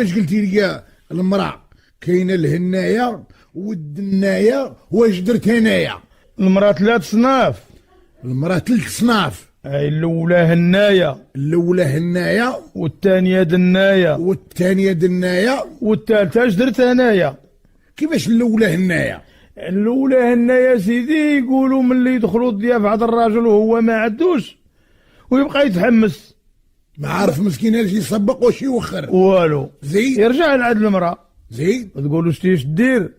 اش قلتي لي المرأة كاينه الهنايه والدنايه، واش درت انايا؟ المرأة 3 صناف. المرأة 3 صناف. اي الاولى هنايه، الاولى هنايه، والثانيه دنايه، والثانيه دنايه، والثالثه اش درت انايا. كيفاش الاولى هنايه؟ الاولى هنايا سيدي يقولوا ملي يدخلوا الضياف عند الراجل وهو ما عندوش ويبقى يتحمس، ما عارف مسكين اش يسبق واش يوخر والو، زيد يرجع لعند المراه زيد تقول له شتي دير،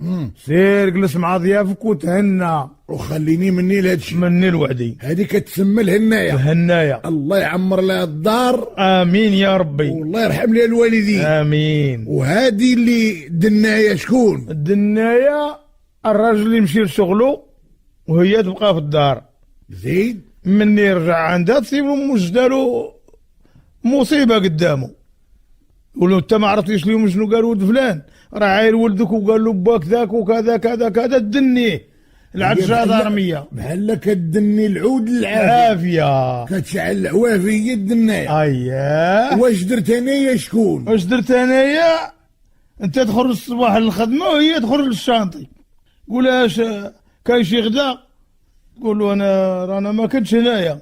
سير جلس مع ضيافك وتهنى وخليني مني لهذا الشيء، مني الوعدي. هذه كتسمى الهنايه. الهنايه، الله يعمر لها الدار، امين يا ربي، والله يرحم لها الوالدين، امين. وهذه اللي دنايه شكون؟ الدنايه الراجل اللي يمشي لشغله وهي تبقى في الدار، زيد من يرجع عندها تصيب مجدالو مصيبه قدامه، يقول له انت ما عرفتيش اليوم شنو قال ولد فلان، راه عاير ولدك وقال له باك ذاك وكذا كذا كذا، دنيه العجه ضرميه بحال كدني العود العافيه، كتشعل العوافيه الدنايه. اييه. واش درت انايا شكون؟ واش درت انايا؟ انت تخرج الصباح للخدمه وهي تخرج للشانطي، قول اش كاين شي غدا، قول له انا رانا ما كنتش هنايا،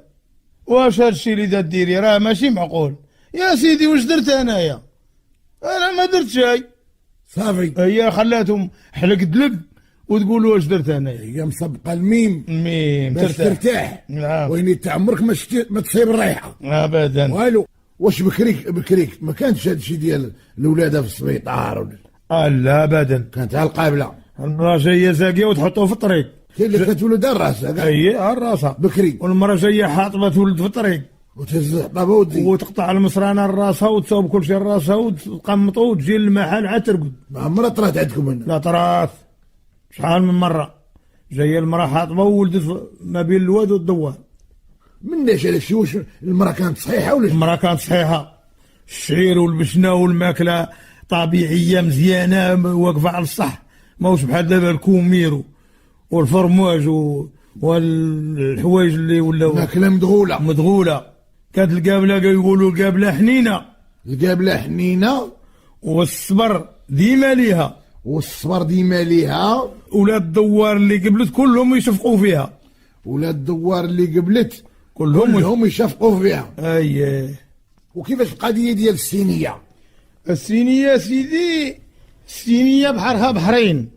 واش هادشي اللي دا ديري راه ماشي معقول يا سيدي. واش درت انايا؟ انا ما درت شيء صافي. هي خلاتهم حلق دلق وتقول واش درت انايا. هي مسبقه الميم باش ترتاح. نعم. وين انت عمرك ما تصيب الريحه ابدا والو. واش بكريك ما كانش هادشي ديال الولاده في السبيطار لا ابدا، كانت على القابله. المراه جايه زاقيه وتحطوه في الطريق، كاين اللي كتولد على راسها اي على راسها بكري، والمراه جايه حاطبه تولد في الطريق وتهز الحطابه وتزيد وتقطع المصرانه لراسها وتصوب كل شيء لراسها وتقمطو وتجي للمحل عاد ترقد. ما عمرها طرات عندكم هنا؟ لا طرات، شحال من مره جايه المراه حاطبه وولدت ما بين الواد والدوار. مناش هذاك الشيء. واش المراه كانت صحيحه ولا؟ المراه كانت صحيحه، الشعير والبشنه والماكله طبيعيه مزيانه واقفه على الصح، ماهوش بحال دابا الكومير والفرماج والحوايج اللي ولاو ماكله مدغوله. كانت القابله يقولوا القابله حنينه، القابله حنينه، والصبر ديما ليها، والصبر ديما ليها. ولاد الدوار اللي قبلت كلهم يشفقوا فيها، ولاد الدوار اللي قبلت كلهم يشفقوا فيها. اييه. وكيفاش القضيه ديال الصينيه؟ الصينيه سيدي، الصينيه بحرها بحرين،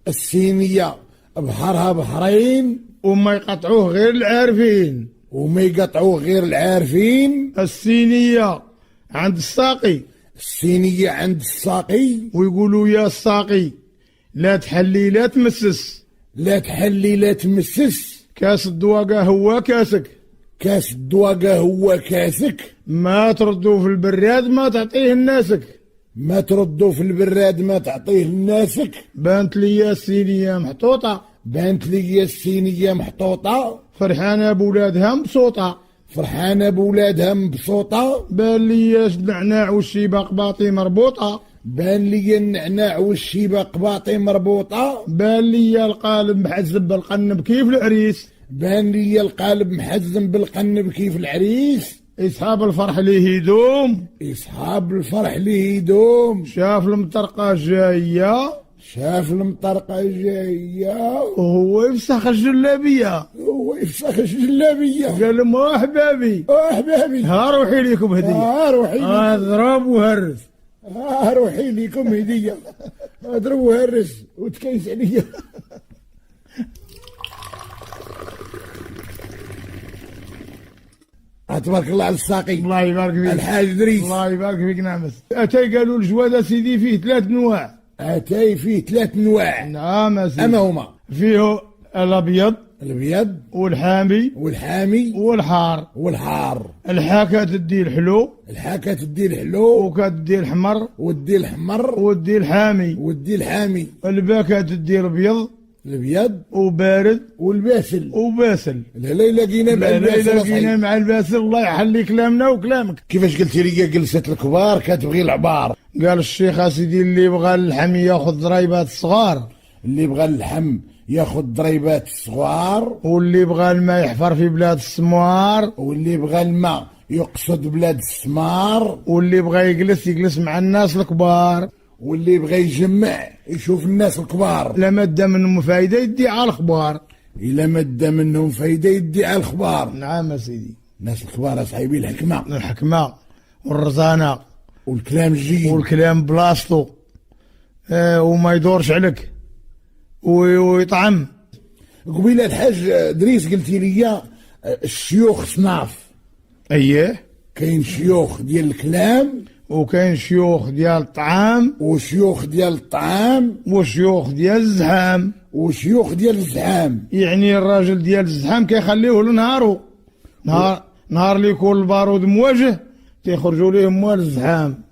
الصينيه بحرها بحرين، وما يقطعوه غير العارفين، وما يقطعوه غير العارفين. الصينيه عند الساقي، الصينيه عند الساقي، ويقولوا يا الساقي لا تحلي لا تمسس، لا تحلي لا تمسس. كاس الدواقه هو كاسك، كاس الدواقه هو كاسك. ما تردوا في البراد ما تعطيه لناسك، ما تردوا في البراد ما تعطيه لناسك. بانت لي الصينيه محطوطه، بانت لي الصينيه محطوطه، فرحانه بولادها مبسوطه، فرحانه بولادها مبسوطه. بان لي النعناع والشيبه قباطي مربوطه، بان لي النعناع والشيبه قباطي مربوطه. بان لي القالب محزب بالقنب كيف العريس، بان لي القالب محزم بالقنب كيف العريس. اصحاب الفرح ليه يدوم، اصحاب الفرح ليه يدوم. شاف المطرقه جايه، شاف المطرقه جايه، وهو يفسخ الجلابيه، هو يفسخ الجلابيه. قال لهم حبابي حبابي ها روحي ليكم هديه، روحي ليكم. اضرب وهرس، روحي ليكم هديه، اضرب وهرس وتكيس عليا. تبارك الله على الساقي، الله يبارك فيك الحاج دريس، الله يبارك فيك. نعمس اتاي قالوا الجواد سيدي فيه 3 انواع، اتاي فيه 3 انواع. نعم سيدي. اما هما؟ فيه الابيض، الابيض والحامي، والحامي والحار. والحار. الحا كتدي الحلو، الحا كتدي الحلو، وكتدي الحمر، ودي الحمر، ودي الحامي، ودي الحامي. البا كتدي الابيض، الابيض وبارد، والباسل. وباسل. لا لقينا مع الباسل، لقينا مع الباسل. الله يحلي كلامنا وكلامك. كيفاش قلتي لي جلسة الكبار كتبغي العبار؟ قال الشيخ اسيدي اللي بغى اللحم ياخذ ضريبات الصغار، اللي بغى اللحم ياخذ ضريبات الصغار، واللي بغى الماء يحفر في بلاد السموار، واللي بغى الماء يقصد بلاد السمار، واللي بغى يجلس مع الناس الكبار، واللي بغى يجمع يشوف الناس الكبار. لا مادة منهم فايدة يدي على الأخبار. إلا مد منهم فايدة يدي على الخبار. نعم سيدي. الناس الكبار صاحبي الحكمة والرزانة والكلام الجيد والكلام بلاصتو، وما يدورش عليك ويطعم. قبيلة الحاج دريس قلتي لي الشيوخ صناف. اييه، كاين شيوخ ديال الكلام، وكاين شيوخ ديال الطعام، وشيوخ ديال الطعام، وشيوخ ديال الزحام. وشيوخ ديال الزحام. يعني الراجل ديال الزحام كيخليوه لنهارو، نهار اللي يكون البارود مواجه تيخرجوا ليه مال الزحام،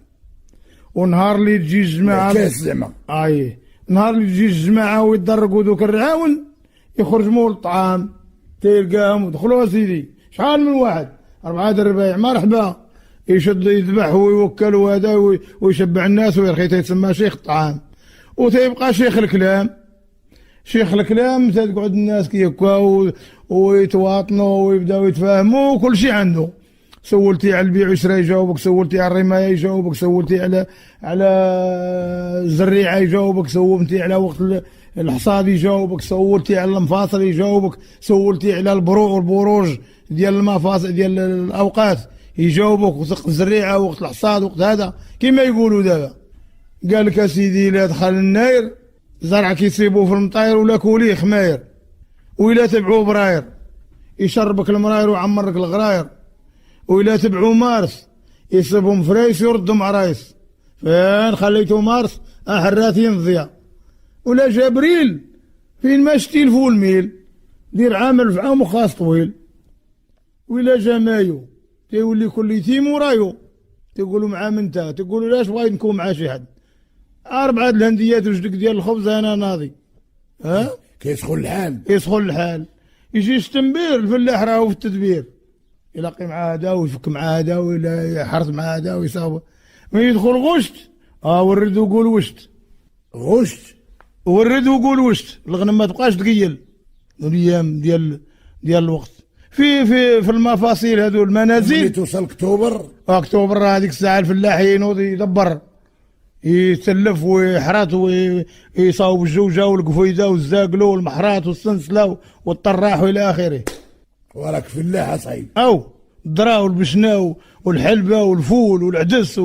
ونهار اللي تجي الجماعه كاس زعما. نهار اللي تجي الجماعه ويضرقوا دوك الرعاون يخرج مول الطعام، تلقاهم ودخلوا سيدي شحال من واحد 4 الربايع مرحبا، يشد يذبح ويوكل وهذا ويشبع الناس ويرخي، تيتسمى شيخ الطعام. وتيبقى شيخ الكلام. شيخ الكلام تقعد الناس كيكواو ويتواطنوا ويبداو يتفاهموا وكل شيء عنده. سولتي على البيع والشراء يجاوبك، سولتي على الرمايه يجاوبك، سولتي على الزريعه يجاوبك، سولتي على وقت الحصاد يجاوبك، سولتي على المفاصل يجاوبك، سولتي على البروج ديال المفاصل ديال الاوقات يجاوبك، وقت الزريعه وقت الحصاد وقت هذا كما يقولوا دابا. قال لك اسيدي الا دخل الناير زرع كيصيبوه في المطاير ولا كوليه خماير، وإلا تبعوه براير يشربك المراير ويعمرك الغراير، وإلا تبعوه مارس يصيبهم فريس ويردهم عرايس. فين خليتو مارس حراتي نضيع، ولا جبريل فين ما شتي الفول ميل دير عامل في عام وخاص طويل. وإلا جا مايو تيولي كل يتيم ورايو، تيقولوا مع من تا، تيقولوا لاش بغيت نكون مع شي حد. 4 الهنديات وجدك ديال الخبز انا ناضي. كيسخن الحال. يسخن الحال. يجي الشتنبير الفلاح راهو في التدبير، يلاقي مع هذا ويفك مع هذا ولا يحرث مع هذا ويصاوب. من يدخل غشت ورد وقول وشت. غشت ورد وقول وشت، الغنم ما تبقاش تقيل. الايام ديال الوقت في المفاصيل هذو المنازل. اللي توصل اكتوبر هذيك الساعه الفلاح ينوض يدبر، يتلف ويحرث ويصاوب الجوجه والقفيده والزاقلو والمحرات والسنسله والطراح والى اخره. وراك فلاح صعيب. او الذرا والبشنا والحلبه والفول والعدس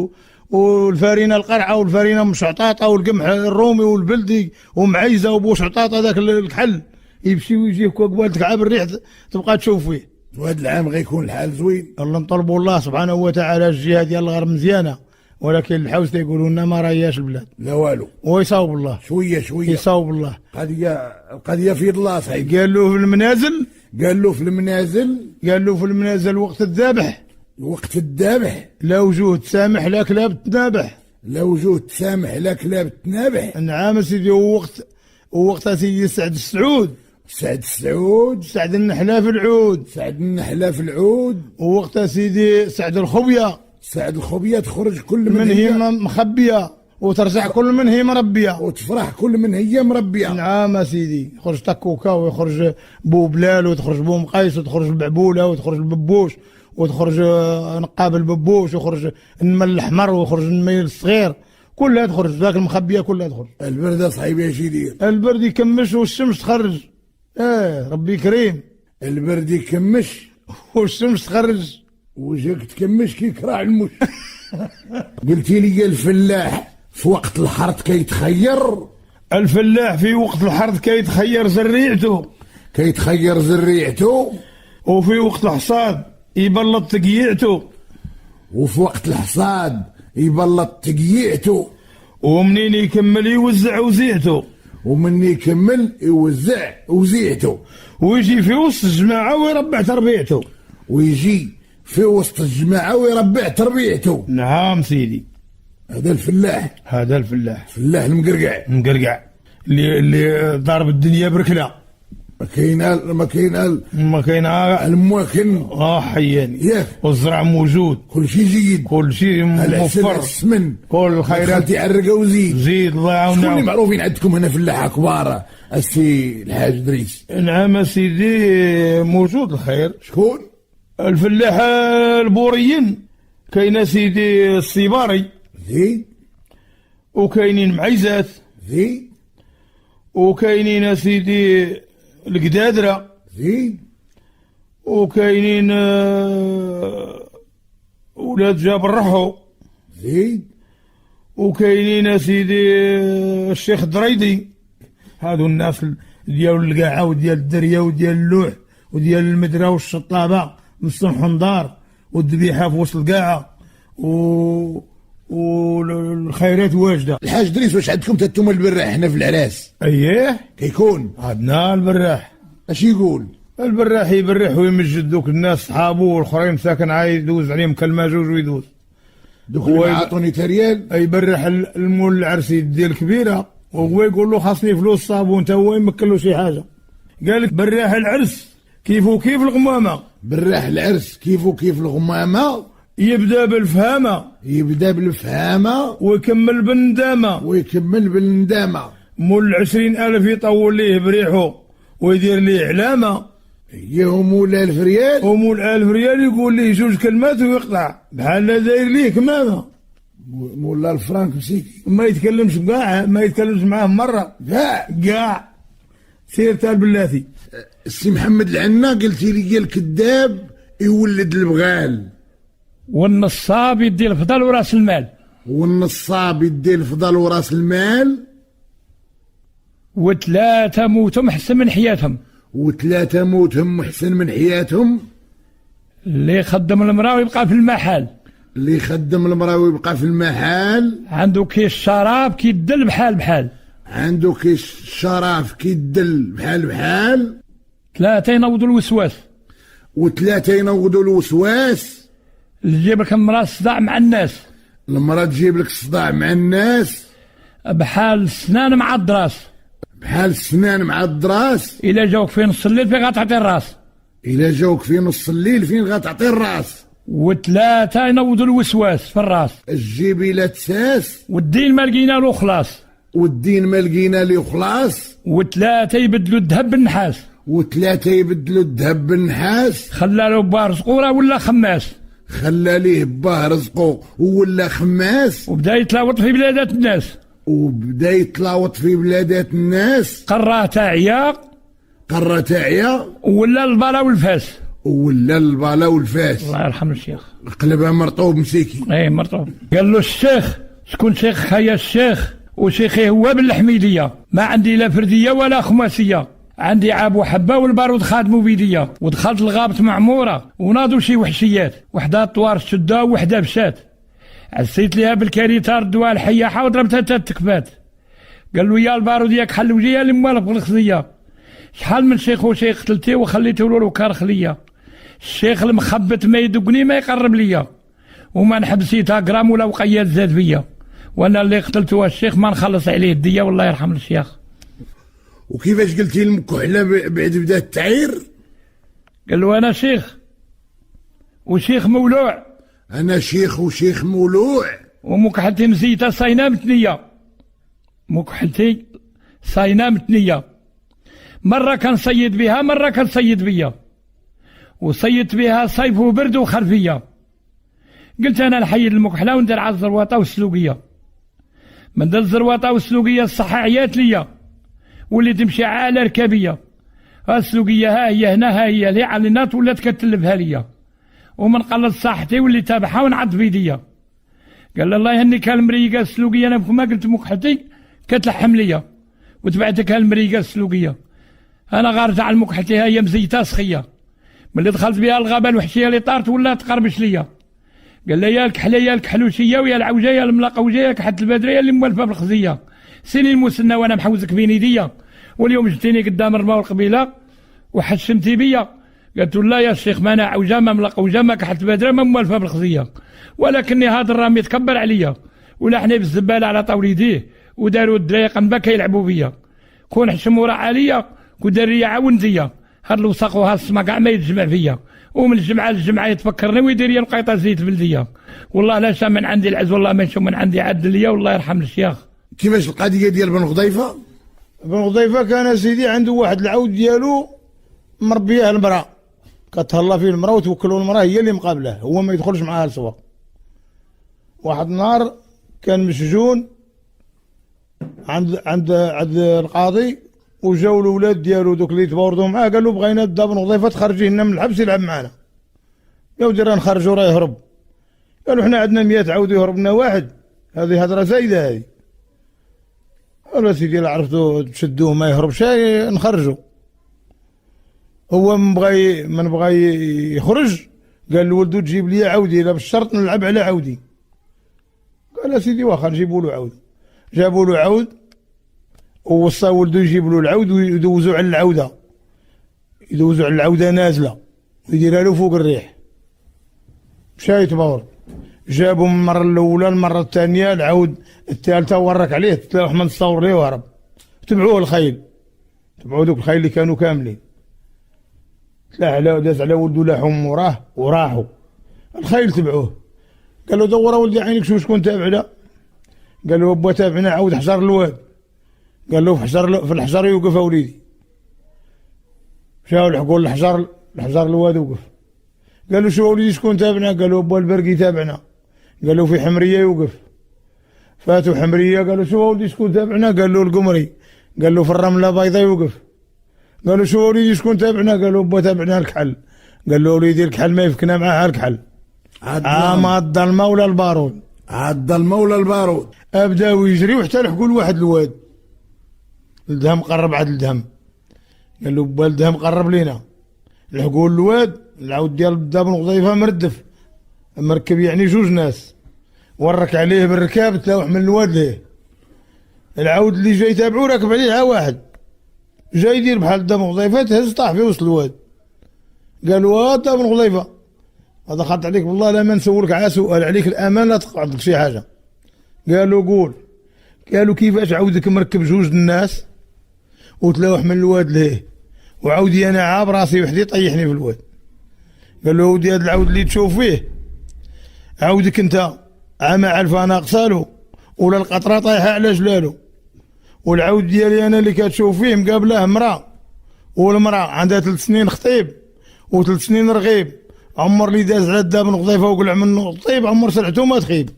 والفارينه القرعه والفارينه مشعطاطه والقمح الرومي والبلدي ومعيزه وبوشعطاطه ذاك الكحل يمشي ويجي قبالتك عاب الريح تبقى تشوف فيه. وهذا العام غيكون الحال زوين. الله نطلبوا الله سبحانه وتعالى الجهه ديال الغرب مزيانه، ولكن الحوس يقولوا لنا ما راياش البلاد. لا والو. ويصاوب الله شويه يصاوب الله. القضيه في يد الله صحيح. قال له في المنازل وقت الذبح لا وجوه تسامح لا كلاب تنابح. نعم سيدي. ووقت سيدي سعد النحله في العود. ووقت سيدي سعد الخبيه تخرج كل من هي مخبيه وترجع كل من هي مربيه وتفرح كل من هي مربيه. نعم سيدي. يخرج تكوكا ويخرج بو بلال وتخرج بو مقيس وتخرج البعبوله وتخرج الببوش وتخرج نقاب الببوش ويخرج النمل الاحمر ويخرج النميل الصغير، كلها تخرج ذاك المخبيه كلها تخرج. البرد صعيب يا سيدي. البرد يكمش والشمس تخرج. ربي كريم. البرد يكمش والشمس تخرج وجهك تكمش كي كراع المش. قلتي لي الفلاح في وقت الحرث كيتخير. الفلاح في وقت الحرث كيتخير زريعته. وفي وقت الحصاد يبلط تقييعته. ومنين يكمل يوزع وزيعته. ويجي في وسط الجماعة ويربع تربيعته. نعم سيدي. هذا الفلاح المقرقع اللي ضارب الدنيا بركله. ما كاين المواكن حياني. والزرع موجود، كل شيء جيد، كل شيء موفر، السمن كل الخيرات يعرق وزيد الله يعاوننا. شكون اللي معروفين عندكم هنا فلاحه كبار السي الحاج دريس؟ نعم سيدي موجود الخير. شكون؟ الفلاح البوريين كاين سيدي الصباري زيد. وكاينين معيزات زيد. وكاينين سيدي القدادرة زيد. وكاينين ولاد جاب الرحو زيد. وكاينين سيدي الشيخ دريدي. هادو الناس ديال القاعة وديال الدرية وديال اللوح وديال المدرة والشطابة مصلحوا دار والذبيحة في وسط القاعة والخيرات واجدة. الحاج دريس، واش عندكم تتوما البراح هنا في العراس؟ اييه كيكون عندنا البراح. اش يقول؟ البراح يبرح ويمجد دوك الناس صحابو والاخرين ساكن عايد يدوز عليهم كلمة جوج ويدوز. دوك اللي عاطوني تريال يبرح المول العرسي ديال الكبيرة وهو يقول له خاصني فلوس صابون، تا هو يمكن له شي حاجة. قال لك براح العرس كيفو كيف الغمامة. براح العرس كيفو كيف الغمامة. يبدا بالفهامة. يبدا بالفهامة ويكمل بالندامة. ويكمل بالندامة. مول 20,000 يطول ليه بريحو ويدير ليه علامة. هو مول 1000 ريال. ومول 1000 ريال يقول ليه جوج كلمات ويقطع بحال داير ليه كمامة. مولا الفرانك مسيكي ما يتكلمش كاع، ما يتكلمش معاه مرة كاع سير تال بلاتي. السي محمد العنا قلتي لي الكذاب يولد البغال، والنصاب يدي الفضل وراس المال، والنصاب يدي الفضل وراس المال، وثلاثة موتهم حسن من حياتهم، وثلاثة موتهم محسن من حياتهم. اللي يخدم المرأة ويبقى في المحل، اللي يخدم المرأة ويبقى في المحل، عنده كيس شراب كيدل بحال بحال، عنده كيس شراب كيدل بحال بحال. ثلاثة ينوضوا الوسواس، وثلاثة ينوضوا الوسواس. اللي يجيب لك المرأة الصداع مع الناس، المرأة تجيب لك الصداع مع الناس، بحال السنان مع الدراس، بحال السنان مع الدراس. إلا جاوك في نص الليل فين غتعطي الراس، إلا جاوك في نص الليل فين غتعطي الراس. وثلاثة ينوضوا الوسواس في الراس، الجبيلة تساس، والدين ما لقينا له خلاص، والدين ما لقينا له خلاص. وثلاثة يبدلوا الذهب بالنحاس، وثلاثة يبدلوا الذهب بالنحاس. خلى له باه رزقورة ولا خماس، خلى ليه باه رزقه ولا خماس. وبدا يتلاوط في بلادات الناس، وبدا يتلاوط في بلادات الناس. قراه تاعيا، قرة تاعيا، ولا البلا والفاس، ولا البلا والفاس. الله يرحم الشيخ، قلبها مرطوب مسيكي. اي مرطوب. قال له الشيخ شكون شيخ؟ هيا الشيخ، وشيخي هو بالحميدية، ما عندي لا فردية ولا خماسية، عندي عاب وحبة والبارود خادمو بيدية، ودخلت الغابة معمورة وناضوا شي وحشيات، وحدة طوار شدة وحدة بشات، عسيت ليها بالكاريتار الدواء الحياحة وضربتها تتكفات. قال له يا البارود ياك حل وجهي اللي موالف بالخزية، شحال من شيخ وشيخ قتلتيه وخليته له كارخلية، الشيخ المخبت ما يدقني ما يقرب ليا، وما نحبسيتها جرام ولا وقيات زاد فيا، وانا اللي قتلته الشيخ ما نخلص عليه الدية والله يرحم الشيخ. وكيفاش قلتي المكحلة بعد بدا التعير؟ قال له انا شيخ وشيخ مولوع، انا شيخ وشيخ مولوع، ومكحلتي مزيتة صاينة متنية، مكحلتي صاينة متنية، مرة كنصيد بها مرة كنصيد بيا، وصيدت بها صيف وبرد وخرفية. قلت انا نحيد المكحلة وندير على الزروطة والسلوقية، من ذا الزروطة والسلوقية الصحة عيات ليا، واللي تمشي على ركابية، السلوقية ها هي هنا ها هي لي علينات ولات كتلفها ليا، ومن قلت صحتي واللي تابعها ونعض بيديا. قال الله يهنيك هالمريقة السلوقية، انا ما قلت مكحلتي كتلحم ليا وتبعتك هالمريقة السلوقية، انا غارت على المكحلتي هي مزيتة سخية، ملي دخلت بها الغابة الوحشية اللي طارت ولا تقربش ليا. قال لي يا الكحلة يا الكحلوشية ويا العوجة يا الملاقوجة يا كحة البدرية اللي موالفة بالخزية، سنين مسنة وانا محوزك بين يديا، واليوم جتيني قدام الرما والقبيلة وحشمتي بيا. قلت لا يا شيخ ما انا عوجة ما ملاقوجة ما كحة البدرية ما موالفة بالخزية، ولكني هذا الرامي يتكبر عليا ولحني بالزبالة على طول يديه، وداروا الدرايق قنبك يلعبوا بيا، كون حشموا راه عليا كودارية عاوندية، هاد الوساق وهاد السما كاع ما يتجمع فيا، ومن الجمعة للجمعة يتفكرني ويدير لي نقيطة زيت بلدية، والله لا شا من عندي العز والله ما نشوف من عندي عد ليا والله يرحم الشيخ. كيفاش القضية ديال بن غضيفة؟ بن غضيفة كان سيدي عنده واحد العود ديالو مربيه المرأة، كتهلا فيه المرأة وتوكلوا المرأة هي اللي مقابله، هو ما يدخلش معاها السواق. واحد النهار كان مسجون عند القاضي، وجاو الاولاد ديالو دوك اللي تباوردوا معاه قالوا بغينا الدار بن غضيفه تخرجيه لنا من الحبس يلعب معنا. يا ودي راه نخرجوا راه يهرب. قالوا حنا عندنا 100 عاود يهرب لنا واحد، هذه هضره زايده هذه. قالوا سيدي لا عرفتوا تشدوه ما يهربش نخرجوا. هو من بغى يخرج قال لولدو تجيب لي عودي، لا بالشرط نلعب على عودي. قال سيدي واخا نجيبوا له عود. جابوا له عود ووصى ولدو يجيب له العود ويدوزوا على العوده، يدوزوا على العوده نازله ويديرها له فوق الريح. مشى يتباور، جابوا من المره الاولى المره الثانيه العود الثالثه ورك عليه تلاوح من تصور ليه وهرب. تبعوه الخيل، تبعوا دوك الخيل اللي كانوا كاملين، داز على ولدو لاحهم وراه وراحوا. الخيل تبعوه، قالوا دور ولدي عينك شكون تابعنا؟ قال له با تابعنا عود حجر الواد. قال له في الحجر يوقف وليدي. مشاو لحقوا الحجر الواد وقف. قال له شو وليدي شكون تابعنا؟ قال له با البرقي تابعنا. قال له في حمريه يوقف. فاتوا حمريه قالوا شو وليدي شكون تابعنا؟ قال له القمري. قال له في الرمله بيضاء يوقف. قال له شو وليدي شكون تابعنا؟ قال له با تابعنا الكحل. قال له وليدي الكحل ما يفكنا معاه الكحل. ما الظلمه ولا البارود، الظلمه ولا البارود. بداو يجريو حتى لحقوا لواحد الواد. الدهم قرب عاد الدهم، قال له با الدهم قرب لينا. لحقوا الواد العود ديال الدار بن غضيفه مردف مركب يعني جوج ناس، ورك عليه بالركاب تلاوح من الواد ليه. العود اللي جاي يتابعو راكب عليه ها واحد جاي يدير بحال الدار بن غضيفه، تهز طاح في وسط الواد. قالوا الدار بن غضيفه هذا خاط عليك والله لا ما نسولك على سؤال، عليك الامان لا تقعد لك شي حاجه. قالوا قول. قالوا كيفاش عودك مركب جوج الناس وتلاوح من الواد ليه، وعودي انا عاب راسي وحدي طيحني في الواد. قال له ودي هذا العود اللي تشوف فيه عودك انت عام علفه ناقصالو ولا القطره طايحه على جلالو، والعود ديالي انا اللي كتشوف فيه مقابله امراه، والمراه عندها 3 سنين خطيب و3 سنين رغيب. عمر اللي داز على الدار بن غضيفه وقلع منه طيب عمر سلعته ما تخيب.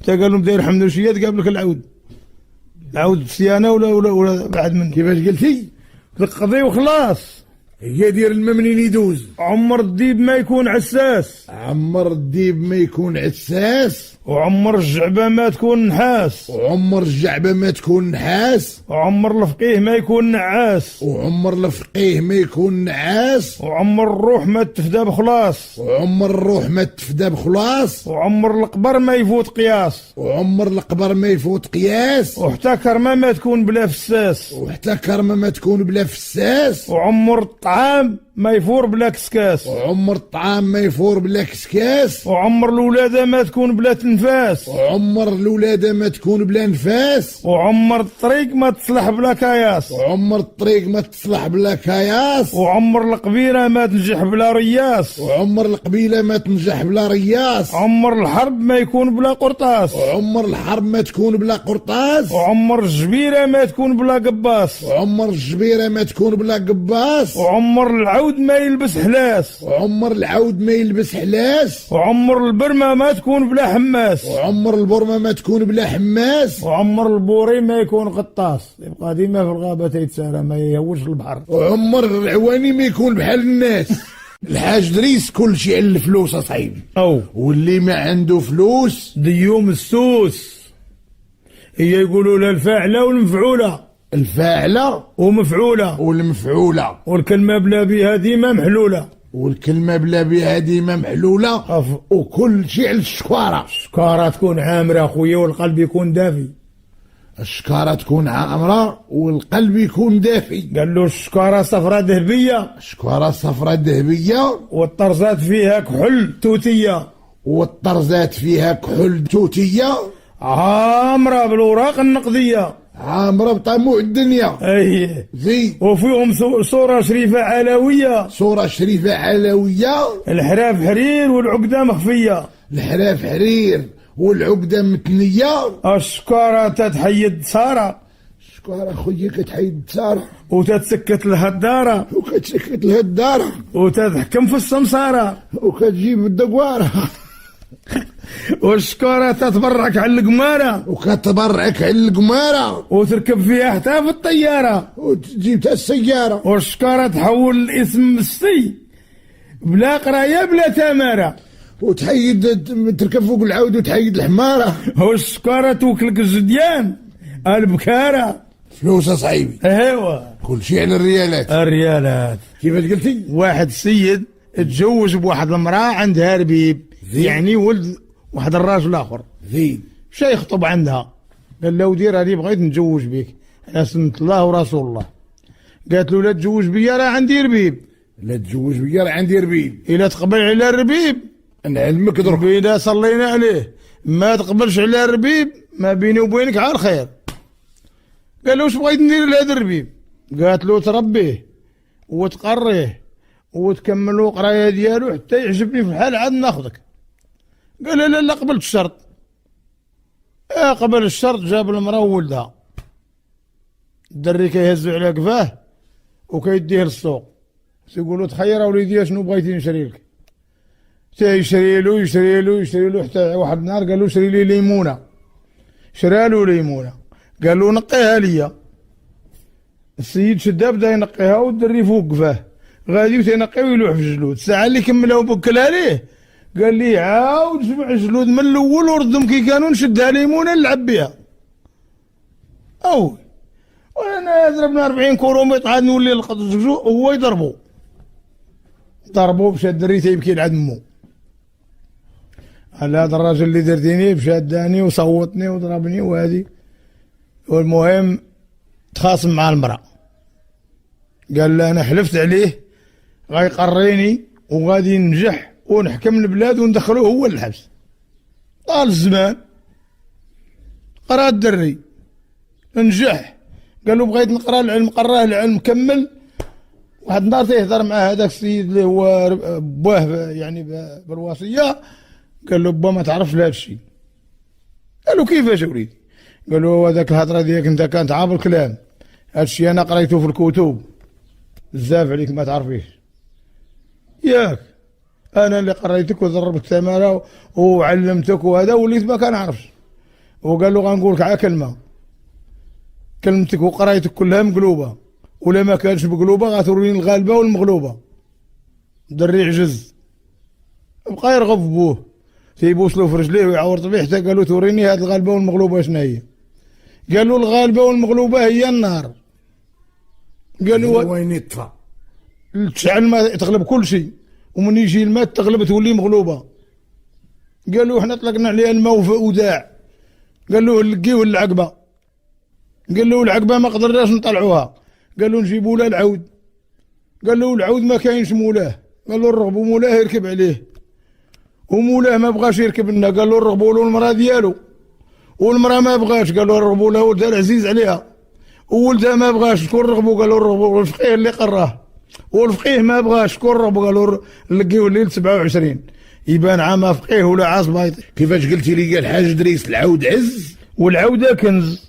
تا قال لهم داير حمدوشيات قابلك العود صيانه ولا بعد منه. كيفاش قلتي؟ القضيه وخلاص. هي دير الماء منين يدوز. عمر الديب ما يكون عساس، عمر الديب ما يكون عساس، وعمر الجعبه ما تكون نحاس، وعمر الجعبه ما تكون نحاس، وعمر الفقيه ما يكون نعاس، وعمر الفقيه ما يكون نعاس، وعمر الروح ما تفدى بخلاص، وعمر الروح ما تفدى بخلاص، وعمر القبر ما يفوت قياس، وعمر القبر ما يفوت قياس، وحتى كرمه ما تكون بلا فساس، وحتى كرمه ما تكون بلا فساس، وعمر الطعام ما يفور بلا كسكاس، وعمر الطعام ما يفور بلا كسكاس، وعمر الولاده ما تكون بلا تنفاس، وعمر الولاده ما تكون بلا نفاس، وعمر الطريق ما تصلح بلا كياس، وعمر الطريق ما تصلح بلا كياس، وعمر القبيله ما تنجح بلا رياس، وعمر القبيله ما تنجح بلا رياس، عمر الحرب ما يكون بلا قرطاس، وعمر الحرب ما تكون بلا قرطاس، وعمر الجبيره ما تكون بلا قباس، وعمر الجبيره ما تكون بلا قباس، وعمر العود ما يلبس حلاس، وعمر العود ما يلبس حلاس، وعمر البرمه ما تكون بلا حماس، وعمر البرمه ما تكون بلا حماس، وعمر البوري ما يكون غطاس يبقى ديما في الغابه يتسارى ما يهوش البحر، وعمر العواني ما يكون بحال الناس. الحاج دريس كل شيء على الفلوس اصاحبي، واللي ما عنده فلوس ديوم السوس. هي يقولوا لها الفاعله والمفعوله، الفاعله ومفعوله والمفعوله، والكلمه بلا بها ديما محلوله، والكلمه بلا بها ديما محلوله، وكل شيء على الشكاره. الشكاره تكون عامره اخويا والقلب يكون دافي. الشكاره تكون عامره والقلب يكون دافي. قال له الشكاره صفراء ذهبيه، الشكاره صفراء ذهبيه، والطرزات فيها كحل توتيه، والطرزات فيها كحل توتيه، عامره بالاوراق النقديه، عامره بطموع الدنيا. ايه زين. وفيهم صوره شريفه علويه، صوره شريفه علويه، الحراف حرير والعقده مخفيه، الحراف حرير والعقده متنيه. الشكاره تتحيد ساره، شكون اخويا كتحيد التارة وتتسكت لها الدارة وكتسكت لها الدارة وتتحكم في السمسارة وكتجيب الدقوارة والشكورة تتبرعك على القمارة وكتبرعك على القمارة وتركب فيها حتى في الطيارة وتجيب تا السيارة والشكورة تحول الاسم السي بلا قراية بلا تمارة وتحيد تركب فوق العود وتحيد الحمارة والشكورة توكلك الجديان البكارة فلوس صعيبي ايوا كل شيء على الريالات. الريالات. كيفاش قلتي؟ واحد السيد تزوج بواحد المرأة عندها ربيب يعني ولد واحد الراجل اخر زين مشى يخطب عندها قال له ودير هذه بغيت نتزوج بك انا سنت الله ورسول الله. قالت له لا تزوج بيا راه عندي ربيب. لا تزوج بيا راه عندي ربيب. الا تقبل على الربيب نعلمك درك اذا صلينا عليه ما تقبلش على الربيب ما بيني وبينك على الخير. قال له واش بغيت ندير لهذا الربيب؟ قالت له تربيه وتقريه وتكملوا قرايه ديالو حتى يعجبني في الحال عاد ناخذك. قال لا لا قبلت الشرط. قبل الشرط جاب المراه وولدها. الدري كيهزو على قفاه وكيديه للسوق تيقولوا تخير وليدي شنو بغيتي نشري لك. يشري له حتى واحد النهار قال له شري لي ليمونه. شرى له ليمونه قال له نقيها ليا. السيد شدها بدا ينقيها والدري فوق قفاه غادي وتينقي ويلوح في الجلود. الساعه اللي كملها وبكلها ليه قال لي عاود جمع الجلود من الاول وردهم كي كانوا نشدها ليمونه نلعب بها. وانا ضربنا 40 كيلومتر عاد نولي نلقط هو ضربو مشى الدري تيبكي لعند مو. على هذا الراجل اللي درتيني مشى داني وصوتني وضربني وهذه. والمهم تخاصم مع المرأة قال له انا حلفت عليه غيقريني وغادي ننجح ونحكم البلاد وندخلوه هو للحبس. طال الزمان قرا الدري نجح قال له بغيت نقرا العلم قراه العلم كمل. واحد النهار تيهضر مع هذاك السيد اللي هو بواه يعني بالوصيه قال له با ما تعرفش لهذا الشيء. قال له كيفاش وليدي؟ قال له هذاك الهضره ديالك انت كانت عاب الكلام هذا الشيء انا قريته في الكتب بزاف عليك ما تعرفيش ياك. انا اللي قريتك وضربت الثمره وعلمتك وهذا وليت ما كنعرفش. وقال له غنقول لك على كلمتك وقرايتك كلها مقلوبه ولا ما كانش مقلوبه غتوريني الغالبه والمغلوبه. الدري عجز بقى يرغب بوه تيبوس له في رجليه ويعور طبيعته. قال له توريني هذه الغالبه والمغلوبه شنو هي؟ قال له الغالبه والمغلوبه هي النار. قال له وين يطفى تشعل ما تغلب كل شيء ومن يجي الماء تغلب تولي مغلوبه. قال له احنا طلقنا عليها الماء وداع. قال له لقيوه العقبه. قال له العقبه ما قدرناش نطلعوها. قال له نجيبوا له العود. قال له العود ما كاينش مولاه. قال له نرغبوا مولاه يركب عليه ومولاه ما بغاش يركب لنا. قال له نرغبوا له المراه ديالو والمراه ما بغاش. قال له نرغبوا له ولدها العزيز عليها وولدها ما بغاش. شكون رغبوا؟ قال له نرغبوا الفقيه اللي قراه والفقيه ما بغاش. شكون رغبوا؟ قال له نلقيو الليل 27 يبان عام فقيه ولا عاص بايطي. كيفاش قلتي لي قال الحاج دريس العود عز والعوده كنز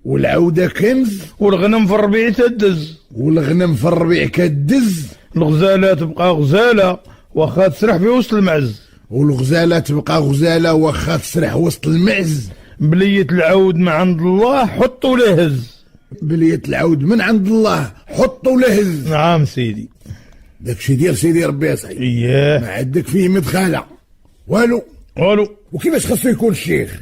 والعوده كنز والغنم في الربيع تدز والغنم في الربيع كدز. الغزاله تبقى غزاله واخا تسرح في وسط المعز والغزاله تبقى غزاله واخا تسرح وسط المعز. بلية العود من عند الله حطوا له هز. بلية العود من عند الله حطوا له هز. نعم سيدي داكشي ديال سيدي ربي يسعدك. اياه ما عندك فيه مدخله والو. وكيفاش خاصو يكون الشيخ؟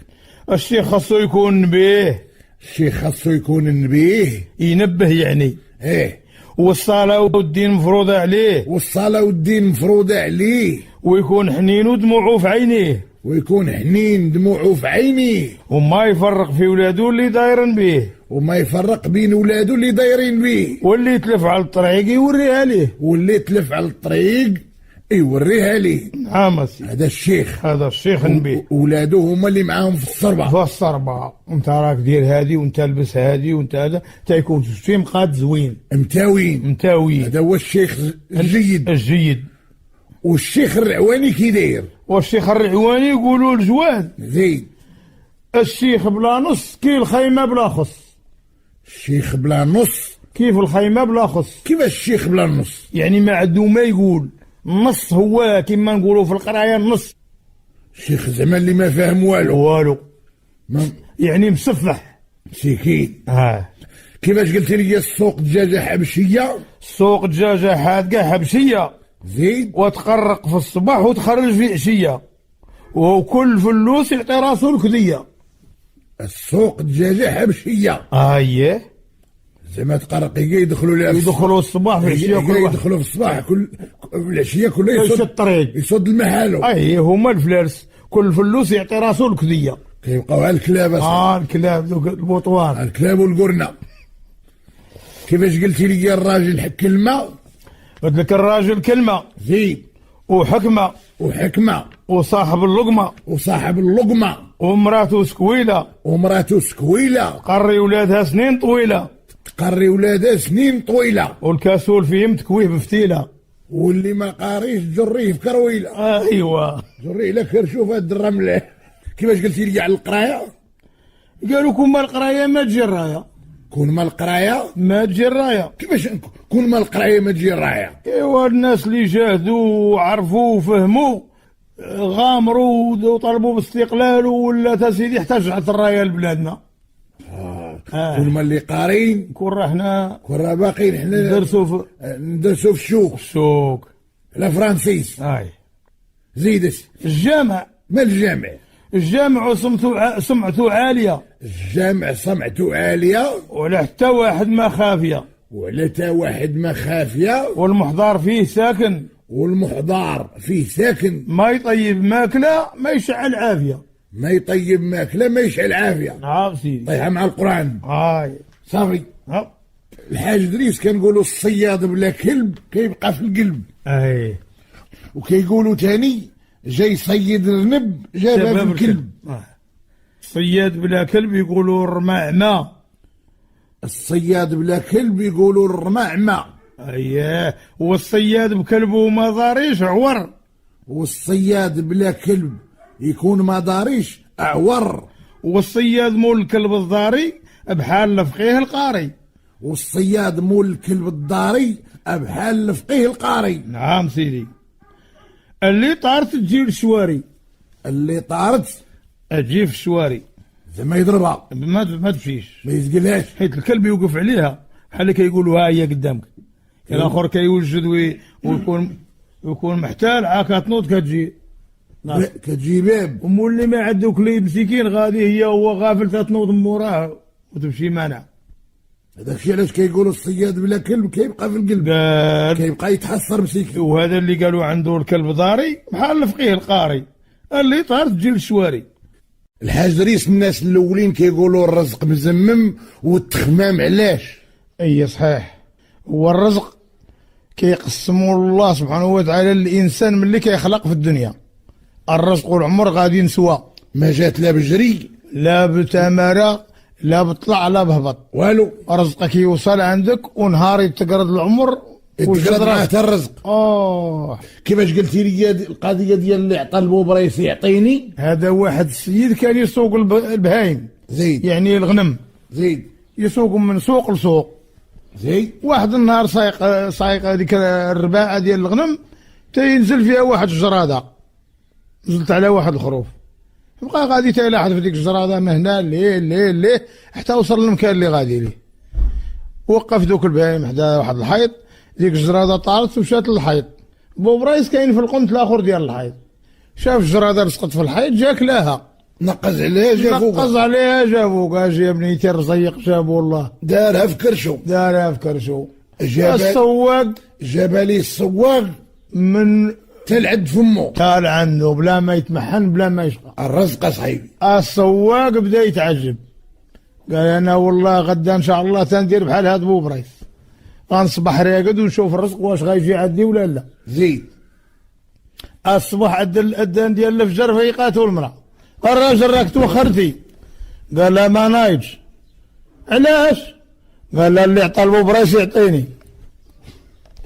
الشيخ خاصو يكون نبيه. الشيخ خاصو يكون نبيه ينبه يعني والصلاة والدين مفروضة عليه. والصلاة والدين مفروضة عليه. ويكون حنين ودموعه في عينيه. ويكون حنين دموعه في عينيه. وما يفرق في ولادو اللي دايرين به. وما يفرق بين ولادو اللي دايرين به. واللي يتلف على الطريق يوريها ليه. واللي يتلف على الطريق يوريها ليه. نعم سيدي. هذا الشيخ نبيه. ولادو هما اللي معاهم في الصربة. انت راك دير هادي وانت لبس هادي وانت هذا تيكون شي مقاد زوين متاوين. هذا هو الشيخ الجيد. والشيخ الرعواني كي داير؟ والشيخ الرعواني يقولوا الجواد زين. الشيخ بلا نص كي الخيمه بلا خص. الشيخ بلا نص. كيف الخيمة بلا خص؟ كيفاش الشيخ بلا نص؟ يعني ما عندو ما يقول، النص هو كما نقولوا في القراية النص. الشيخ زعما اللي ما فاهم والو. يعني مسفح مسكين. كيفاش قلت لي السوق دجاجة حبشية؟ سوق دجاجة حادقة حبشية، زيد، وتقرق في الصباح وتخرج في عشية، وكل فلوس يعطي راسو الكدية. السوق دجاجة حبشية. اييه، زعما تقرق يدخلوا لها، يدخلوا الصباح في العشية، يدخلوا في الصباح كل العشية كلها يسد الطريق، يسد المحالو. اي هما الفلارس، كل فلوس يعطي راسو الكدية. كيبقاو على الكلاب. الكلاب ذوك البوطوان، الكلاب والقرنة. كيفاش قلتي لي الراجل كلمة؟ قلت لك الراجل كلمة، زيد، وحكمة، وصاحب اللقمة، ومراته سكويلة، قري ولادها سنين طويلة، والكاسول فيهم تكويه بفتيلة، واللي ما قاريش جريه في كرويلة. ايوا، جريه لك كرشوفة الرملة. كيفاش قلتي لي على القراية؟ قالوا كون ما القراية ما تجي الراية. كون ما القراية ما تجي الراية. كيفاش كون ما القراية ما تجي الراية؟ ايوا، الناس اللي جاهدوا وعرفوا وفهموا غامروا وطلبوا باستقلال، ولا سيدي احتاجت الراية لبلادنا. كون ما اللي قارين كون راحنا، كون راه باقيين حنا ندرسوا في السوق الفرنسيس. زيدش الجامع. ما الجامع؟ الجامع سمعته عالية. الجامع سمعته عالية، ولا حتى واحد ما خافية. والمحضار فيه ساكن. ما يطيب ماكلة ما يشعل عافية. سيدي. طيحة مع القرآن. صافي. الحاج دريس كنقولوا الصياد بلا كلب كيبقى في القلب. وكيقولوا تاني جاي صيد الرنب جابها في الكلب. الصياد بلا كلب يقولوا الرماعمة. اييه، والصياد بكلبه ما ضاريش عور. والصياد بلا كلب يكون ما داريش أعور. والصياد مول الكلب الضاري بحال لفقيه القاري. نعم سيدي. اللي طارت تجي الشواري. تجي في الشواري. زعما يضربها ما تمشيش، ما يسقلهاش، حيت الكلب يوقف عليها بحال كيقولوا ها هي قدامك. الاخر كيوجد ويكون محتال، عاك تنوض كتجي باب. ومولي ما عندو كليب مسكين غادي هي وهو غافل تتنوض من موراه وتمشي مانع. هذاك الشيء علاش كيقولوا الصياد بلا كلب كيبقى في القلب، كيبقى يتحسر مسكين. وهذا اللي قالوا عنده الكلب ضاري بحال الفقيه القاري، اللي طار تجي للشواري. الحاج دريس الناس الاولين كيقولوا الرزق مزمم والتخمام علاش؟ اي صحيح، هو الرزق كيقسموا الله سبحانه وتعالى للانسان ملي كيخلق في الدنيا. الرزق والعمر غادي نسوا، ما جات لا بجري لا بتماره لا بطلع لا بهبط والو. رزقك يوصل عندك، ونهار يتقرض العمر يتقرض معاه الرزق. كيفاش قلتي لي القضيه ديال اللي عطى البوبريس يعطيني؟ هذا واحد السيد كان يسوق البهايم. زيد. يعني الغنم. زيد. يسوقهم من سوق لسوق. زيد. واحد النهار سايق هذيك الرباعه ديال الغنم تينزل فيها واحد الجراده، نزلت على واحد الخروف، بقى غادي تيلاحظ في ديك الجراده من هنا ليه حتى وصل للمكان اللي غادي ليه. وقف دوك البهايم حدا واحد الحيط، ديك الجراده طارت ومشات للحيط. بوبرايس كاين في القنت الاخر ديال الحيط، شاف الجراده لصقت في الحيط، جا كلاها، نقز عليها جا فوق. اجي يا بنيتي الرزيق جابو والله، دارها في كرشو. جاب لي السواق من تلعد فمو، قال عنده بلا ما يتمحن بلا ما يشقى. الرزق صحيبي. السواق بدا يتعجب، قال انا والله غدا ان شاء الله تندير بحال هاد بوبرايس، غنصبح راقد ونشوف الرزق واش غيجي عندي ولا لا. زيد. الصبح عد الاذان ديال الفجر فيقاتو المراه، الراجل راك توخرتي، قال لا ما نايضش. علاش؟ قال لا اللي عطى البوبرايس يعطيني.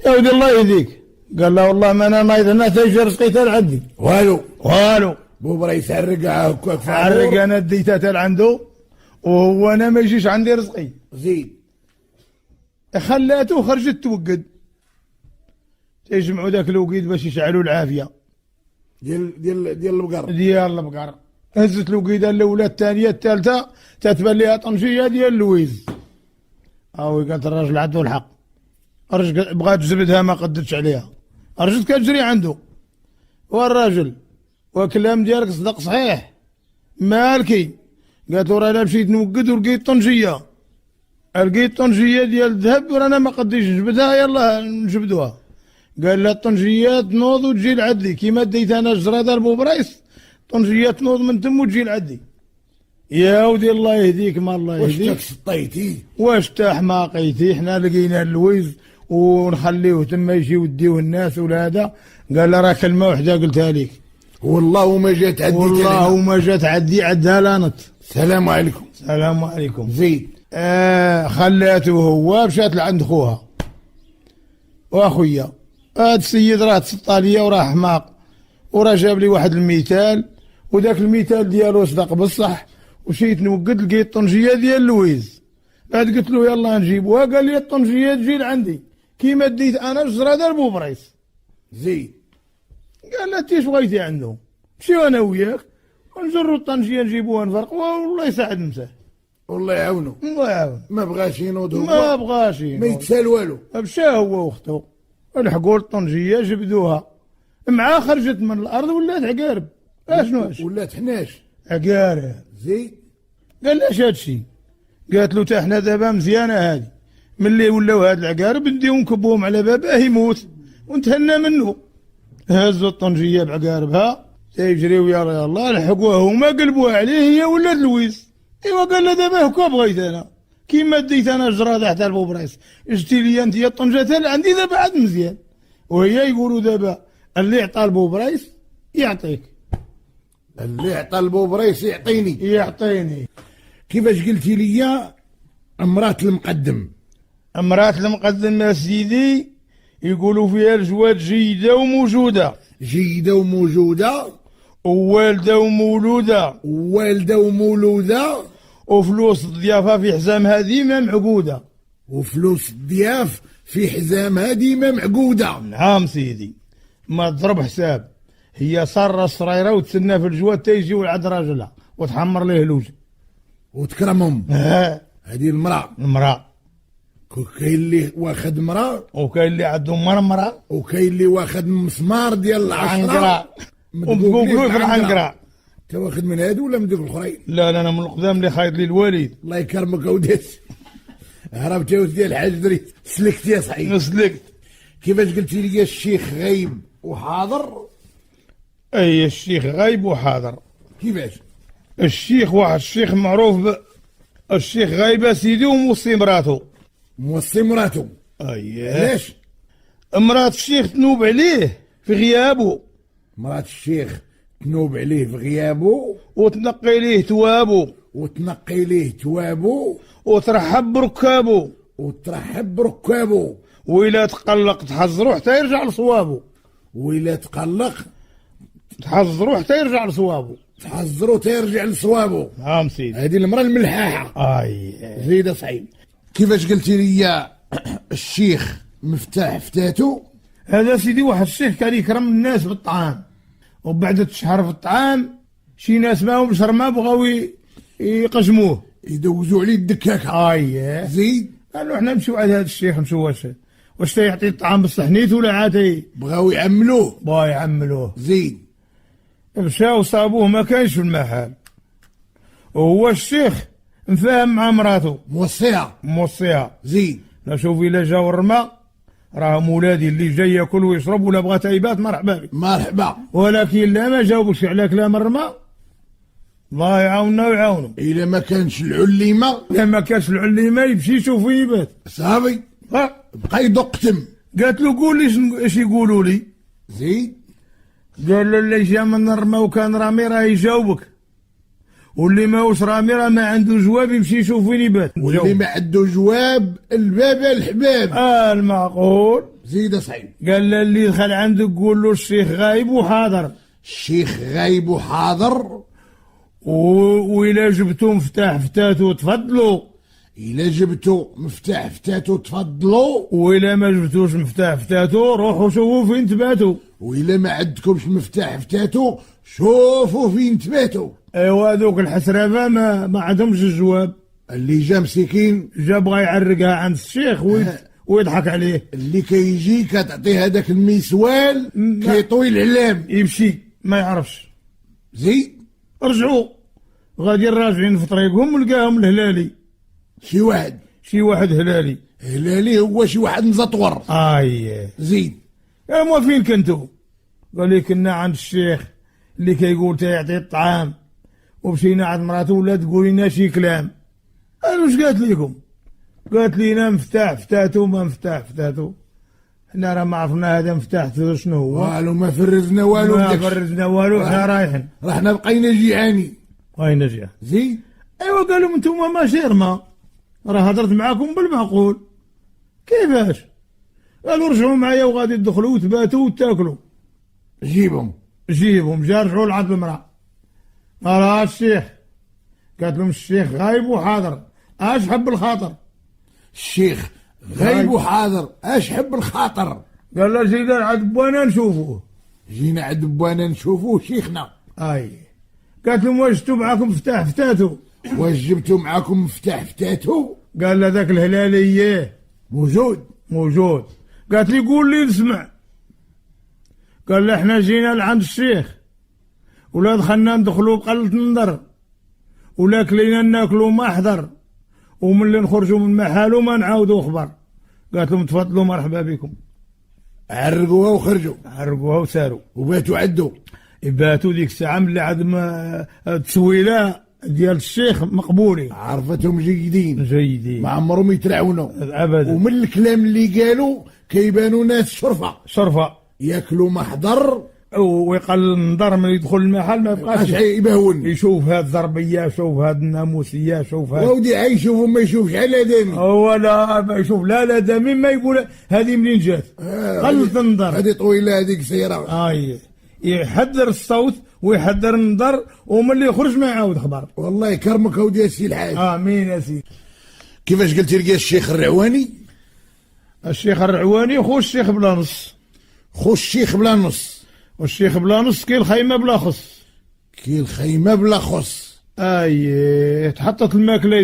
يا ودي الله يهديك، قال لا والله ما انا نايض هنا تيجي رزقي تال عندي. والو. والو. بوبرايس عرق هكاك عرق انا ديتها تال عنده، وهو انا ما يجيش عندي رزقي. زيد. خلاته خرجت توقد، تجمعوا ذاك الوقيد باش يشعلوا العافيه ديال البقر. ديال البقر. هزت الوقيده الاولى الثانيه الثالثه تتبان ليها طنجيه ديال اللويز. قالت الراجل عنده الحق، بغات تجبدها ما قدرتش عليها، رجعت كتجري عنده. والراجل وكلام ديالك صدق صحيح مالكي؟ قالت له رانا مشيت نوقد ولقيت طنجيه، لقيت طنجيه ديال الذهب ورانا ما قديش نجبدها، يلا نجبدوها. قال لها الطنجيه تنوض وتجي لعدي كيما ديت انا جرادة لبوبريس، طنجيه تنوض من تم وتجي لعدي. يا ودي الله يهديك، ما الله يهديك. واش تسطيتي؟ واش تا حماقيتي؟ حنا لقينا اللويز ونخليوه تما يجيو يديوه الناس ولا هذا. قال لها راه كلمه وحده قلتها لك، والله ما جات عدي. والله ما جات عدي، عدها لانت. السلام عليكم. السلام عليكم. زيد. خلاته هو مشات لعند خوها. واخويا هاد السيد راه تسطى ليا وراه حماق، وراه جاب لي واحد المثال، وذاك المثال ديالو صدق بصح. ومشيت نوقد لقيت طنجيه ديال لويز. بعد قلت له يلا نجيبوها، قال لي الطنجيه تجي لعندي كيما ديت انا جرادة لبوبريس. زيد. قال له انت اش بغيتي عنده؟ مشيو انا وياك ونجروا الطنجيه نجيبوها نفرقوها والله يساعد مساه. والله يعاونو. الله يعاون. ما بغاش ينوض هو، ما بغاش ما يتسال والو. مشى هو واختو لحقوا الطنجيه جبدوها معاه، خرجت من الارض ولات عقارب. اشنو ولات حناش عقارب. زيد. قال لاش هادشي؟ قالت له تا حنا دابا مزيانه هادي، ملي ولاو هاد العقارب نديو نكبوهم على باباه يموت ونتهنى منه. هزوا الطنجيه بعقاربها تيجريو يلا يلا لحقوها هما قلبوها عليه هي ولات لويز. ايوا قال له دابا هكا بغيت انا كيما ديت انا جرادة حتى البوبريس، جبتي لي انت الطنجه اللي عندي دابا عاد مزيان. وهي يقولوا دابا اللي عطى البوبريس يعطيك، اللي عطى البوبريس يعطيني. كيفاش قلتي لي امراه المقدم؟ امراه المقدم يا سيدي يقولوا فيها الجواد جيده وموجوده. جيده وموجوده، ووالده ومولوده. والده ومولوده، وفلوس الضيافه في حزامها ديما معقوده. وفلوس الضياف في حزامها ديما معقوده. نعم سيدي، ما تضرب حساب. هي صارة الصريره وتسنى في الجواد تيجي عند راجلها وتحمر ليه الوجه وتكرمهم. هذه المراه. كاين اللي واخد مراه، وكاين اللي عنده مرمره، وكاين اللي واخد مسمار ديال العنقره ومدقوق له في العنقره. انت واخد من هادو ولا من دوك الاخرين؟ لا انا من القدام اللي خايط لي الوالد. الله يكرمك اوديت. هربت يا ودي الحاج دريت، سلكت يا صحيح. سلكت. كيفاش قلتي لي الشيخ غايب وحاضر؟ اي الشيخ غايب وحاضر. كيفاش؟ الشيخ واحد الشيخ معروف الشيخ غايب سيدي وموصي مراته. موصي مراته؟ علاش؟ مرات الشيخ تنوب عليه في غيابه. مرات الشيخ تنوب عليه في غيابه وتنقي ليه توابه. وترحب بركابه. وإلا تقلق تحذرو حتى يرجع لصوابه. تحذرو حتى يرجع لصوابه. نعم سيدي. هذه المرأة الملحاحة. زيد صعيب. كيفاش قلتي لي الشيخ مفتاح فتاتو؟ هذا سيدي واحد الشيخ كان يكرم الناس بالطعام، وبعد تشهر في الطعام شي ناس ماهم شرما بغاو يقجموه يدوزوا عليه الدكاكه. زيد. قالوا حنا نمشيو عند هذا الشيخ نشوف واش تيعطي الطعام بالصحنيت ولا عاد بغاو يعملوه. زيد. مشاو صابوه ما كانش في المحل، وهو الشيخ مفاهم مع مراته موصيها. زيد. لا شوفي لا جا ورمى راهم ولادي اللي جاي ياكل ويشرب ولا بغى تايبات مرحبا بك. ولكن لا ما جاوبش على كلام الرمى الله يعاوننا ويعاونهم. إلا ما كانش العليمة يمشي يشوف يبات صافي بقى يدقتم. قالت له قول لي اش يقولوا لي. زيد. قال له اللي جا من الرمى وكان رامي راه يجاوبك، واللي ماهوش رامي راه ما عنده جواب يمشي يشوف وين يبات. واللي ما عنده جواب الباب الحباب. المعقول. زيد صحيح. قال له اللي دخل عندك قول له الشيخ غايب وحاضر. وإلا جبتو مفتاح فتاتو تفضلوا، إلا جبتو مفتاح فتاتو تفضلوا، وإلا ما جبتوش مفتاح فتاتو روحوا شوفوا فين تباتوا. وإلا ما عندكمش مفتاح فتاتو شوفوا فين تباتوا. ايوا هذوك الحسرافه ما عندهمش الجواب. اللي جا مسكين جا بغا يعرقها عند الشيخ ويضحك عليه. اللي كيجي كتعطيه هذاك الميسوال كيطوي العلام يمشي ما يعرفش. زيد رجعوا غادي راجعين في طريقهم لقاهم الهلالي. شي واحد هلالي. هلالي هو شي واحد مزطور. زيد ما فين كنتو؟ قال لي كنا عند الشيخ اللي كيقول تيعطي الطعام، ومشينا عند مراته ولا تقول لنا شي كلام. قالوا واش قالت لكم؟ قالت لينا مفتاح فتاتو ما مفتاح فتاتو. حنا راه ما عرفنا هذا مفتاح فتاتو شنو هو. والو ما فرزنا والو. حنا رايحين. رحنا بقينا جيعانين. زيد ايوا قالوا انتوما ماشي رما، راه هضرت معاكم بالمعقول. كيفاش؟ قالوا رجعوا معايا وغادي تدخلوا وتباتوا وتاكلوا. جيبهم جا رجعوا لعند المرأة. قال الشيخ. قالت لهم الشيخ غايب وحاضر اش حب الخاطر. الشيخ غايب وحاضر اش حب الخاطر. قال له جينا عند بوانا نشوفوه. جينا عند بوانا نشوفوه شيخنا. قالت لهم واش جبتوا معاكم مفتاح فتاتو؟ واش جبتوا معاكم مفتاح فتاتو؟ قال له ذاك الهلالي موجود. قالت لي قول لي نسمع. قال له احنا جينا لعند الشيخ ولا دخلنا ندخلوا بقلة نظر ولا كلينا ناكلوا ما حضر، ومن اللي نخرجوا من محالو ما نعاودوا خبر. قالت لهم تفضلوا مرحبا بكم. عرقوها وخرجوا. وساروا وباتوا عدوا. باتوا ديك الساعة ملي عاد ما التسويلة ديال الشيخ مقبولين. عرفتهم جيدين ما عمرهم يترعونوا ابدا. ومن الكلام اللي قالوا كيبانوا ناس شرفة ياكلوا محضر ويقل النظر من يدخل المحل ما يبقاش يبهون، يشوف هاد الضربيه، شوف هاد الناموسيه، شوف هاد ودي عيشوف ما يشوفش على دامي. هو لا ما يشوف لا دامي ما يقول هذه منين جات. قلت النظر هذه طويله هذيك سيره. يحذر الصوت ويحذر النظر ومن اللي يخرج ما يعاود خبر. والله يكرمك اودي يا سي الحاج. امين يا سيدي. كيفاش قلتي لقى الشيخ الرعواني؟ الشيخ الرعواني خو الشيخ بلا نص. والشيخ بلا نص كي الخيمه بلا خص. تحطت الماكله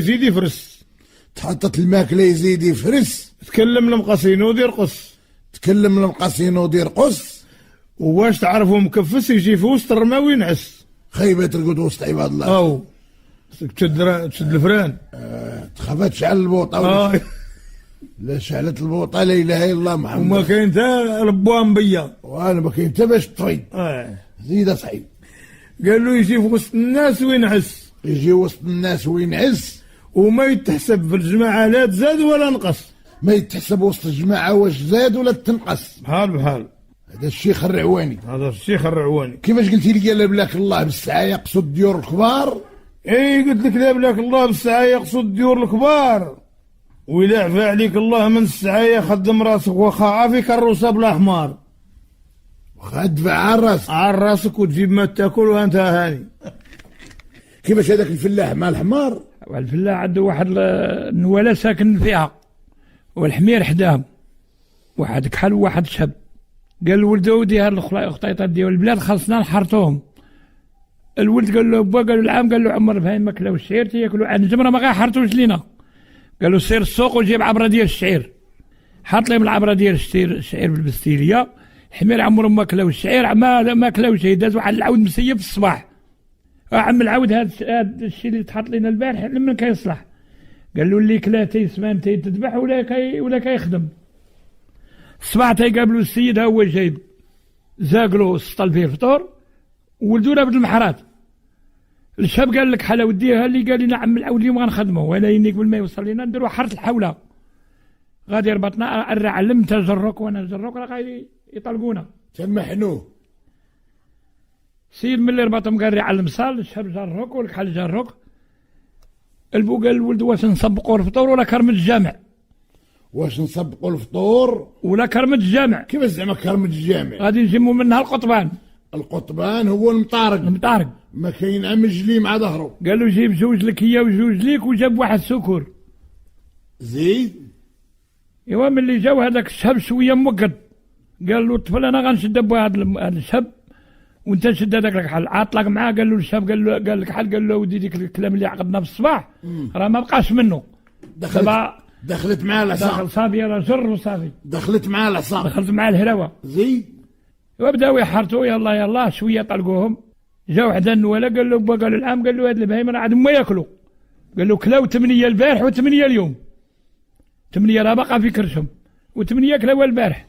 يزيد يفرس. تكلم المقصينو دير قص. وواش تعرفوا مكفس يجي في وسط الرماوي ينعس. خيبه ترقد وسط عباد الله. تشد الفران. تخافت تشعل البوطه. لا شعلت البوطه لا اله الا الله محمد. وما كاين حتى البوان بيا. وانا ما كاين حتى باش تطفي. زيد صحيح. قال له يجي في وسط الناس وينعس. وما يتحسب في الجماعه لا تزاد ولا نقص. ما يتحسب وسط الجماعه واش زاد ولا تنقص. بحال هذا الشيخ الرعواني. كيفاش قلتي لي قال بلاك الله بالساعه يقصد الديور الكبار؟ قلت لك لا بلاك الله بالساعه يقصد الديور الكبار. وإلا عفا عليك الله من السعاية خدم راسك واخا عافي كروسه بلا حمار. دفع على راسك وتجيب ما تاكل وانت هاني. كيفاش هذاك الفلاح مع الحمار؟ الفلاح عنده واحد النواله ساكن فيها والحمير حداهم، واحد كحل وواحد شاب. قال لولده ودي هاد الخطيطات ديال البلاد خلصنا نحرطوهم. الولد قال له با، قال له العام، قال له عمر بهايم ما كلاو الشعير تياكلوا عن الجمره ما غيحرطوش لينا. قالوا سير السوق وجيب عبره ديال الشعير. حط لهم العبره ديال الشعير بالبستيليه. الحمير عمرهم ما كلاو الشعير، ما كلاو شيء. داز واحد العود مسيب في الصباح. عم العود هذا الشيء اللي تحط لنا البارح لمن كيصلح؟ قال له اللي كلا تيسمان تذبح ولا كيخدم. الصباح تيقابلوا السيد ها هو جايب زاقلو سطل فيه الفطور وولدو رابط المحرات. الشاب قال لك حلا وديها اللي قال لنا عم العود اليوم غنخدمه، ولا يني قبل ما يوصل لنا نديروا حرة الحولة. غادي ربطنا الرعلم تجرك وانا جرك راه غادي يطلقونا. تمحنوه. سيد ملي ربطهم قال رعلم صال، الشاب جرك والكحل جرك. البو قال الولد واش نسبقوا الفطور ولا كرمة الجامع؟ ولا كرمة الجامع؟ كيفاش زعما كرمة الجامع؟ غادي نجموا منها القطبان. القطبان هو المطارق. المطارق ما كاين عم جلي مع ظهره. قال له جيب زوج لك هي وزوج ليك، وجاب واحد سكر. زيد. ايوا ملي جاو هذاك الشهب شويه موقد، قال له الطفل انا غنشد بها هذا الشهب وانت نشد هذاك الكحل. عاطلق معاه قال له الشهب، قال لك حل، قال له ودي ديك الكلام اللي عقدنا في الصباح راه ما بقاش منه. دخلت معاه العصا. دخل صافي راه جر وصافي. دخلت معاه العصا. دخلت معاه الهراوه. زيد. وبداو يحرطوا يلا يلا شويه طلقوهم. جا واحد النواله قال له با، قال له العام، قال له هاد البهايم راه عندهم ما ياكلوا. قال له كلاو 8 البارح و8 اليوم. 8 راه باقا في كرشهم و8 كلاوها البارح.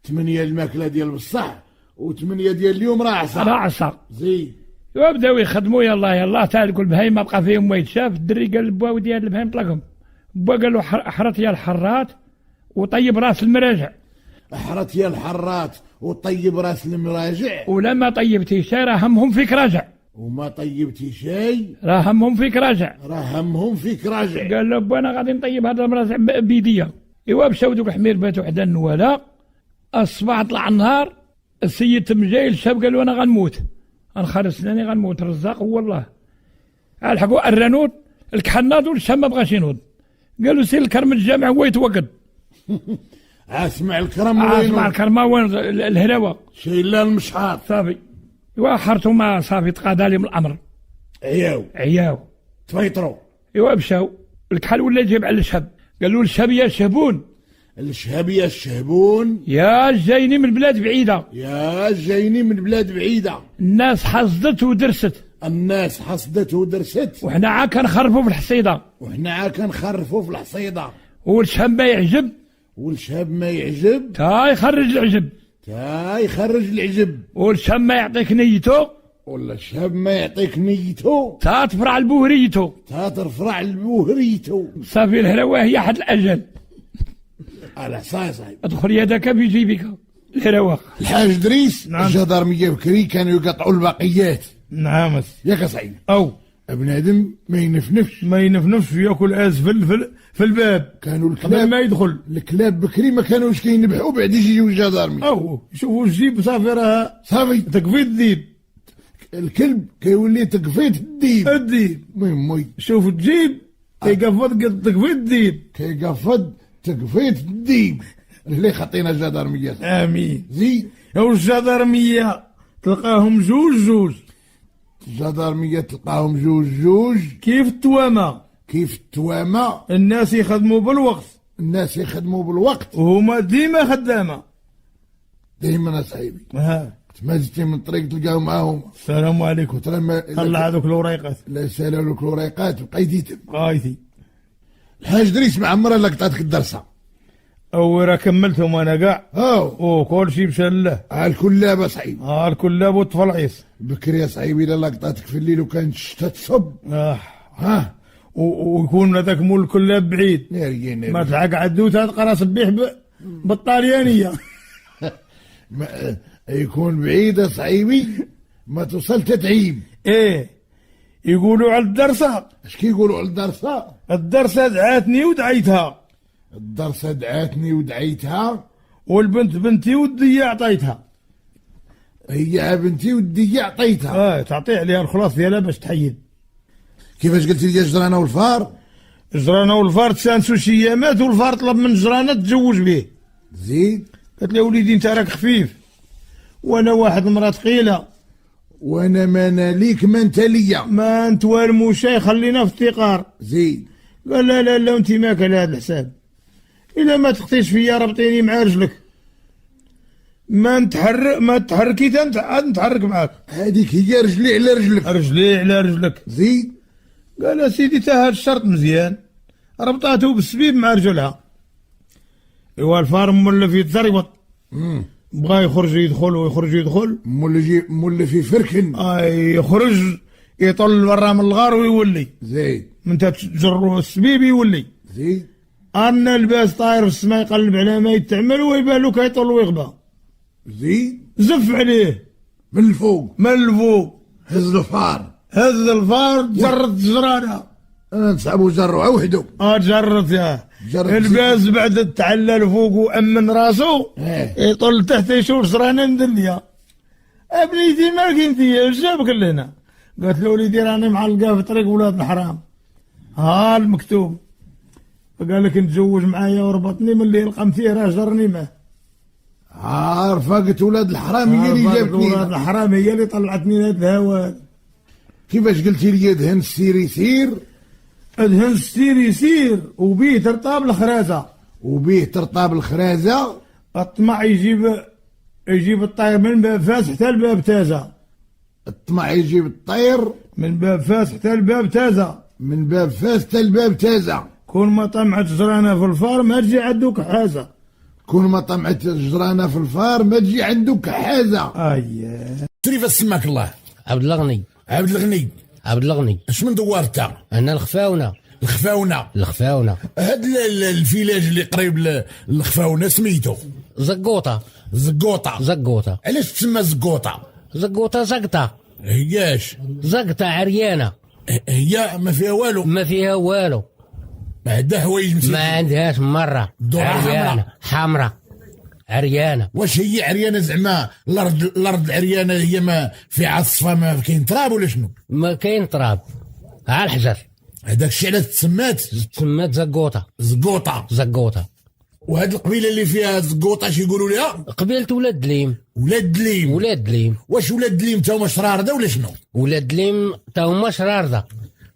8 الماكله ديال بصح و8 ديال اليوم راه عصا. راه عصا. زيد. وبداو يخدموا يلا يلا تاع كل بهايم ما بقى فيهم ما يتشاف. الدري قال لبوا ودي هاد البهايم طلقهم. با قال له حرط يا الحرات وطيب راس المراجع. احرت يا الحرات وطيب راس المراجع. ولما طيبتي شي راه همهم فيك راجع. وما طيبتي شيء راه همهم فيك راجع. راه همهم فيك راجع. قال له با انا غادي نطيب هذا المراجع بيديا. ايوا مشاو دوك الحمير باتوا حدا النواله. الصباح طلع النهار، السيد تم جاي الشاب قال له انا غنموت، غنخرج سناني غنموت. الرزاق هو الله. الحقوا الرانوت الكحناط والشام ما بغاش ينوض. قالوا سير الكرم الجامع هو يتوقد. اسمع الكرم وين؟ اسمع الكرم وين الهراوه؟ شي لا المشحاط. صافي. ايوا حرتوا ما صافي تقاضى لهم الامر. عياو تفيطروا. ايوا مشاو الكحل ولا جايب على الشهب. قال له الشهب يا شهبون. الشهب يا الشهبون. يا جايني من بلاد بعيده. يا جايني من بلاد بعيده. الناس حصدت ودرست. الناس حصدت ودرست. وحنا عا كنخرفوا في الحصيده. وحنا عا كنخرفوا في الحصيده. والشهب ما يعجب. والشهب ما يعجب. تا يخرج العجب. تا يخرج العجب. والشهب ما يعطيك نيته. ولا الشهب ما يعطيك نيته. تا تفرع لبوهريته. تا ترفع لبوهريته. صافي الهراوه هي حد الاجل. على صاصاي. ادخل يدك في جيبك. الهراوه. الحاج دريس. نعم. الجدارميه بكري كانوا يقطعوا الباقيات. نعم. ياك صعيب. او ابنادم ما ينفنفش. ما ينفنفش ياكل از في الباب. كانوا قبل الكلاب ما يدخل. الكلاب بكري ما كانوش كينبحوا بعد يجيو الجدارمي. او شوفوا الجيب صافي راه صافي. تقفيت الديب. الكلب كيولي تقفيت الديب. الديب. مي شوف الجيب كيقفض تقفيت الديب. كيقفض تقفيت الديب. اللي خطينا الجدارميه. امين. زيد. او الجدارميه تلقاهم جوج. الجدارميه تلقاهم جوج. كيف التوامه. كيف التوامه. الناس يخدموا بالوقت. الناس يخدموا بالوقت. وهما ديما خدامه. ديما اصاحبي. تمازتي من طريق تلقاو معاهم. السلام عليكم. طلع هذوك الوريقات. لا سالوا لك الوريقات بقيتي تم. قايتي. الحاج دريس مع عمره لقطاتك الدرسه. او راه كملتهم انا كاع. كل شيء مشى لله. الكل لاباس صعيب. الكل لاب والطفل عيس. بكري يا صعيبي الا لقطاتك في الليل وكانت الشتا تصب. ويكون هذاك مول الكلاب بعيد. يا رجال ما تلحق عدوتها تقرا سبيح بالطاليانيه. يكون بعيد يا صعيبي ما توصل تتعيب. يقولوا على الدرسه. اش كيقولوا على الدرسه؟ الدرسه دعاتني ودعيتها. الدرسه دعاتني ودعيتها. والبنت بنتي ودي عطيتها. هي بنتي ودي عطيتها. تعطي عليها الخلاص ديالها باش تحيد. كيفاش قلت لي جرانه والفار؟ جرانه والفار تسانسوا شي ايامات والفار طلب من جرانه تتزوج به. زيد. قالت له وليدي انت راك خفيف وانا واحد المراه ثقيله وانا ما انا ليك ما انت ليا. ما انت والمو شي خلينا في الثقار. زيد. قال لا انت ماك على هذا الحساب. الا ما تخطيش فيا ربطيني مع رجلك. ما تحركي نتحرك معاك. هذيك هي رجلي على رجلك. رجلي على رجلك. زيد. قال سيدي تا هذا الشرط مزيان. ربطاته بالسبيب مع رجلها. ايوا الفار مولف يتزربط. بغا يخرج يدخل ويخرج يدخل. مولف يفركن. يخرج يطل برا من الغار ويولي. زيد. من تجرو السبيب يولي. زيد. أنا الباس طاير في السماء يقلب على ما يتعمل ويبان له كيطل ويغبى. زيد. زف عليه من الفوق. هز الفار. جرت الجرانه. انا نصعبو جرعه وحده. جرت الباس بعد تعلل فوق وامن راسو. يطل تحت يشوف جرانه من الدنيا. ابنيتي ما كنتي اش جابك لهنا؟ قالت له وليدي راني معلقاه في طريق ولاد الحرام. ها المكتوب. فقال لك نتزوج معايا وربطني من اللي لقم فيه راه جرني معاه. رفقة ولاد الحرام هي اللي جابتني. ولاد الحرام هي اللي طلعتني لهاد الهوا. كيفاش قلتي لي دهن السير يسير؟ دهن السير يسير وبيه ترطاب الخرازه. وبيه ترطاب الخرازه. الطمع يجيب الطير من باب فاس حتى الباب تازه. الطمع يجيب الطير من باب فاس حتى الباب تازه. من باب فاس حتى الباب تازه. كون ما طمعت جرانه في الفار ما تجي عندك حازه. كون ما طمعت جرانه في الفار ما تجي عندك حازه. شريف سماك الله. عبد الغني. عبد الغني. عبد الغني. اش من دوارتا؟ انا الخفاونه. الخفاونه. هاد الفيلاج اللي قريب للخفاونه سميتو زقوطه. علاش تسمى زقوطه؟ زقطه. هياش زقطه عريانه. هي ما فيها والو. ما عندها حوايج ما عندهاش مره. عريانه حمراء عريانه. واش هي عريانه زعما الارض عريانه هي ما في عصفه ما كاين تراب ولا شنو؟ ما كاين تراب على الحجر. هذاك الشيء علاش تسمات زقوطه. وهاد القبيله اللي فيها زقوطه اش يقولوا لها؟ قبيله ولاد دليم. واش ولاد دليم تا هما شرارده ولا شنو؟ ولاد دليم تا هما شرارده.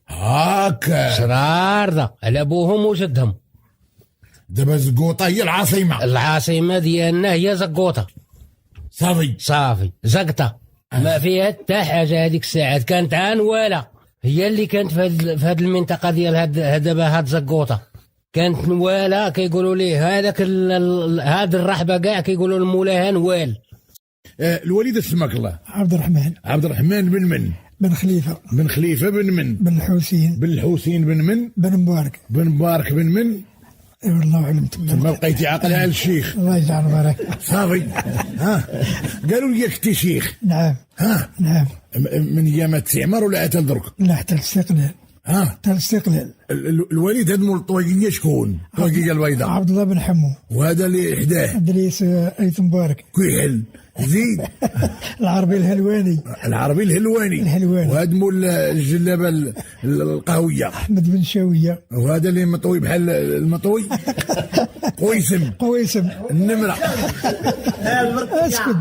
هاكا شرارده على ابوهم وجدهم. دابا زقوطه هي العاصمه ديالنا هي زقوطه. صافي زقطه. ما فيها حتى حاجه. هذيك الساعات كانت عنواله هي اللي كانت في هذه المنطقه ديال دابا هاد زقوطه. كانت نواله كيقولوا ليه هذاك هاد الرحبه كاع كيقولوا لمولاها نوال. الوالده سماك الله. عبد الرحمن بن من؟ بن خليفه. بن من؟ بن الحسين. بن من؟ بن مبارك. بن من؟ اي والله علمت. ما بقيتي عاقل على الشيخ. الله يجعل بارك. صافي. قالوا لي كنتي شيخ. نعم. من ايام التعمار ولا حتى درك؟ لا حتى الاستقلال. حتى الاستقلال. الوالد هاد مول الطواقيه شكون؟ الطواقيه البيضاء. عبد الله بن حمو. وهذا اللي حداه؟ ادريس ايت مبارك. كيحل زيد. العربي الهلواني. وهذا مول الجلابه القهويه. احمد بن شاويه. وهذا اللي مطوي بحال المطوي. قويسم. النمره. اسكت.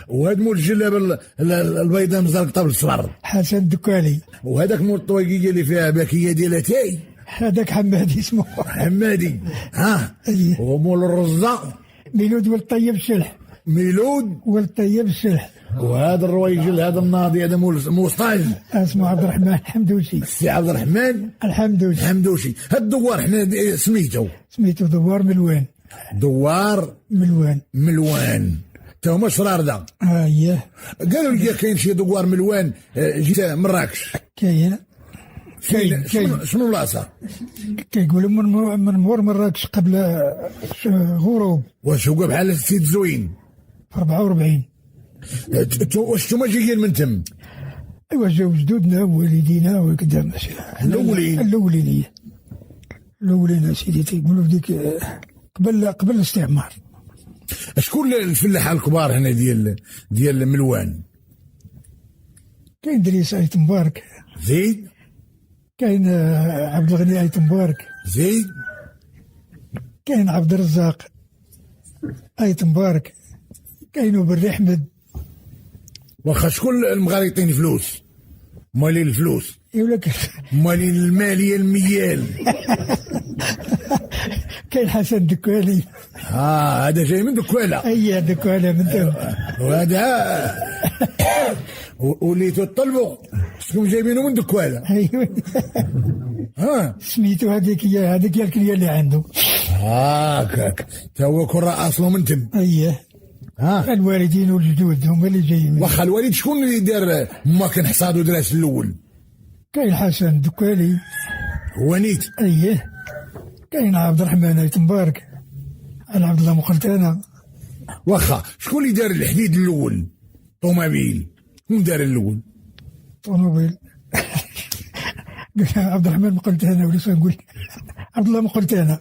وهذا مول الجلابه البيضاء مزرقطه بالصفر. حسن الدكالي. وهذاك مول الطواقيه اللي فيها باكيه ديال تاي. هذاك حمادي اسمه. ومول الرزه. ميلود والطيب الشلح. وهذا الرويجل هذا الناضي هذا موسطاج اسمه عبد الرحمن الحمدوشي. سي عبد الرحمن الحمدوشي. هاد الدوار حنا سميتو دوار ملوان. تا هما شرارده. اييه. قالوا لي كاين شي دوار ملوان جيت مراكش. كاين. شنو لاصه؟ كيقولوا من مور مراكش قبل غروب. واش هو بحال السيد زوين؟ 44. واش نتوما جايين من تم؟ ايوا جاو جدودنا ووالدينا وكذا. الاولين سيدي تيقولوا ديك قبل الاستعمار. شكون الفلاحه الكبار هنا ديال ملوان؟ كاين ادريس ايت مبارك. زيد. كاين عبد الغني ايت مبارك. زيد. كاين عبد الرزاق ايت مبارك. كاين بري احمد. واخا شكون المغالطين فلوس؟ مالين الفلوس. يقولك مالين الماليه الميال. كاين حسن دكوالي. هذا جاي من دكواله. اي دكواله من تم. وهذا وليتو تطلبوا شكون جايبينه من دكواله. ايوه. سميتو هذيك هي الكليه اللي عنده. هاكاك تا هو كره اصله من تم. اييه. الوالدين والجدود هما اللي جايين. واخا الوالد شكون اللي دار ما كان حصادو دراس الاول؟ كاين حسن دكالي. هو نيت. اييه. كاين عبد الرحمن ايت مبارك. انا عبد الله مقلتانا. واخا شكون اللي دار الحديد الاول؟ طوموبيل. شكون دار الاول؟ طوموبيل. عبد الرحمن مقلتانا ولا نقول عبد الله ما قلت انا.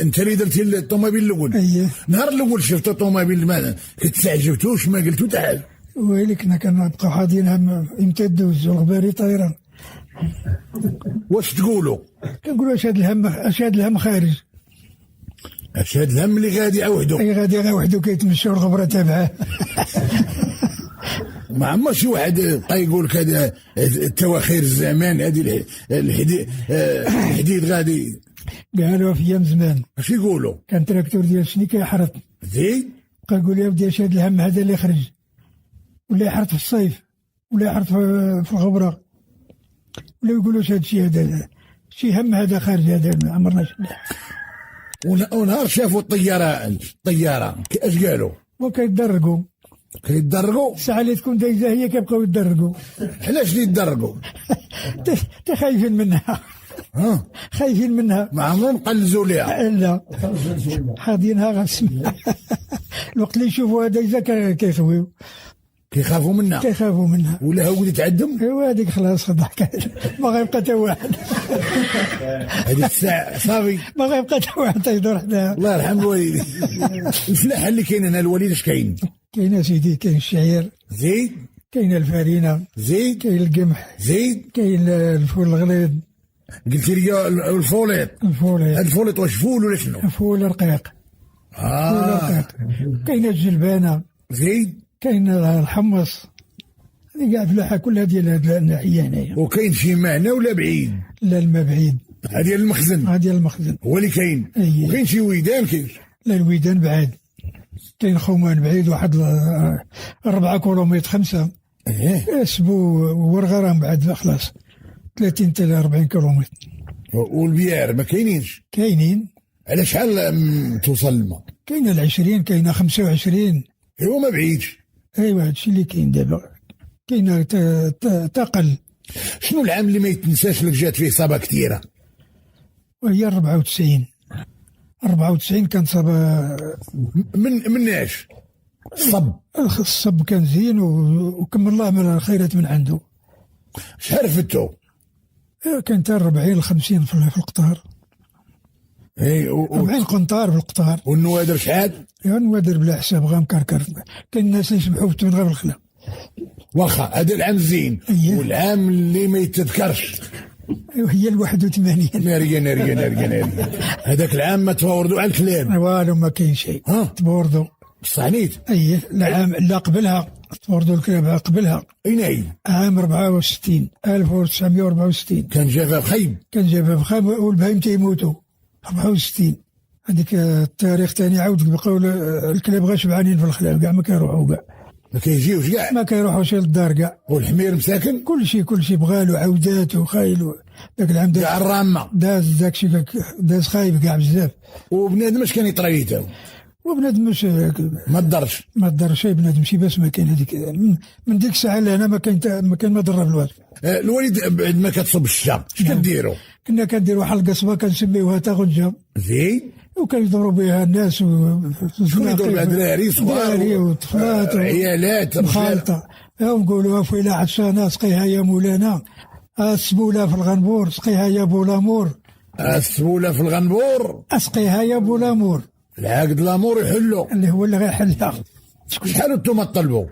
انت اللي درتي الطوموبيل الاول. اييه. نهار الاول شفت الطوموبيل ما كتعجبتوش ما قلتو تعال. ويلي كنا كنبقاو حاضينها امتى دوز والغباري طايره. واش تقولوا؟ كنقولوا اش هاد الهم خارج. اش هاد الهم اللي غادي عوحدو. اي غادي غير وحده كيتمشى والغبره تابعه. ما عمر شي واحد بقى يقول لك هذا التواخير الزمان هذه الحديد غادي. قالوا في ايام زمان. اش يقولوا؟ كان تراكتور ديال شني كيحرط. زين. بقى يقول يا ودي اش هاد الهم هذا اللي خرج. ولا يحرط في الصيف ولا يحرط في الغبره. ولا يقولوا هذا الشيء هذا شي هم هذا خارج هذا ما عمرنا شفناه. ونهار شافوا الطياره اش قالوا؟ وكيتدرقوا الساعه اللي تكون دايزه هي كيبقاو يتدرقوا. علاش يتدرقوا؟ خايفين منها. خايفين منها. ما عمرهم قلزوا ليها. لا حاضينها غاسمة. الوقت اللي يشوفوها دايزه كيخافوا منها. ولا هو اللي تعدم؟ ايوا هذيك خلاص ضحكات. ما غيبقى حتى واحد. هذيك الساعه صافي. ما غيبقى حتى واحد تيدور حداها. الله يرحم الوالدين. الفلاحه اللي كاين هنا الوالد اش كاين؟ كاين سيدي كاين الشعير. زيد. كاين الفارينه. زيد. كاين القمح. زيد. كاين الفول الغليظ. قلت لي الفوليط. الفوليط واش فول ولا شنو؟ فول رقيق. كاين الجلبانه. زيد. كاين الحمص. هذه كاع فلاحه كلها ديال هذه الناحيه هنايا. وكاين شي معنى ولا بعيد؟ لا الماء بعيد. هذه المخزن. هو اللي كاين. أيه. وكاين شي ويدان لا الويدان بعاد. كاين خومان بعيد واحد 4 كيلومتر 5. سبو ورغرام بعد خلاص 30 حتى 40 كيلومتر. والبيار ما كاينينش؟ كاينين. على شحال توصل الماء؟ كاين 20 كاين 25. ايوا ما بعيدش. ايوا هادشي اللي كاين دابا. كاين تقل. شنو العام اللي ما يتنساش لك جات فيه صابه كثيره؟ وهي 94. 94 كان صابه. من اش؟ الصب كان زين وكمل الله من الخيرات من عنده. شحال رفدتو؟ كان حتى 40 ل 50 في القطار. 40 قنطار في القطار. والنوادر شحال؟ النوادر بلا حساب غا مكركر. كاين الناس اللي يسبحوا في الثمن غير في الخلا. واخا هذا العام الزين. والعام اللي ما يتذكرش هي 81. نارية. هذاك العام ما تفاوردوا على الكلام. والو ما كاين شيء. تفاوردوا بصح نيت. العام لا قبلها تفاوردوا الكلام قبلها. اين عام 64 1964 كان جافا خايب. والبهايم تيموتوا 64. هذيك التاريخ ثاني عاود بقاو الكلاب غير شبعانين في الخلال كاع ما كيروحوا كاع. ما كيجيوش كاع. ما كيروحوش للدار كاع. والحمير مساكن. كل شيء بغالو عودات وخايل. ذاك العام كاع الرامه داكشي داز خايب كاع بزاف. وبنادم اش كان يطريته؟ وبنادم ما دارش بنادم شي باش ما كاين هذيك من ديك الساعه لهنا ما كاين ما ضر في الوالد. الوالد بعد ما كتصب الشتا اش كديروا؟ كنا كنديروا واحد القصبه كنسميوها تاغنجه. زين. وكيضربوا بها الناس شكون يضرب بها؟ دراري صغار وطفلات عيالات مخالطه. ونقولوا فويلا عطشانه سقيها يا مولانا. السبوله في الغنبور سقيها يا بولامور. السبوله في الغنبور اسقيها يا بولامور. العقد لامور يحلو اللي هو اللي غيحلها. شحال انتم تطلبوا؟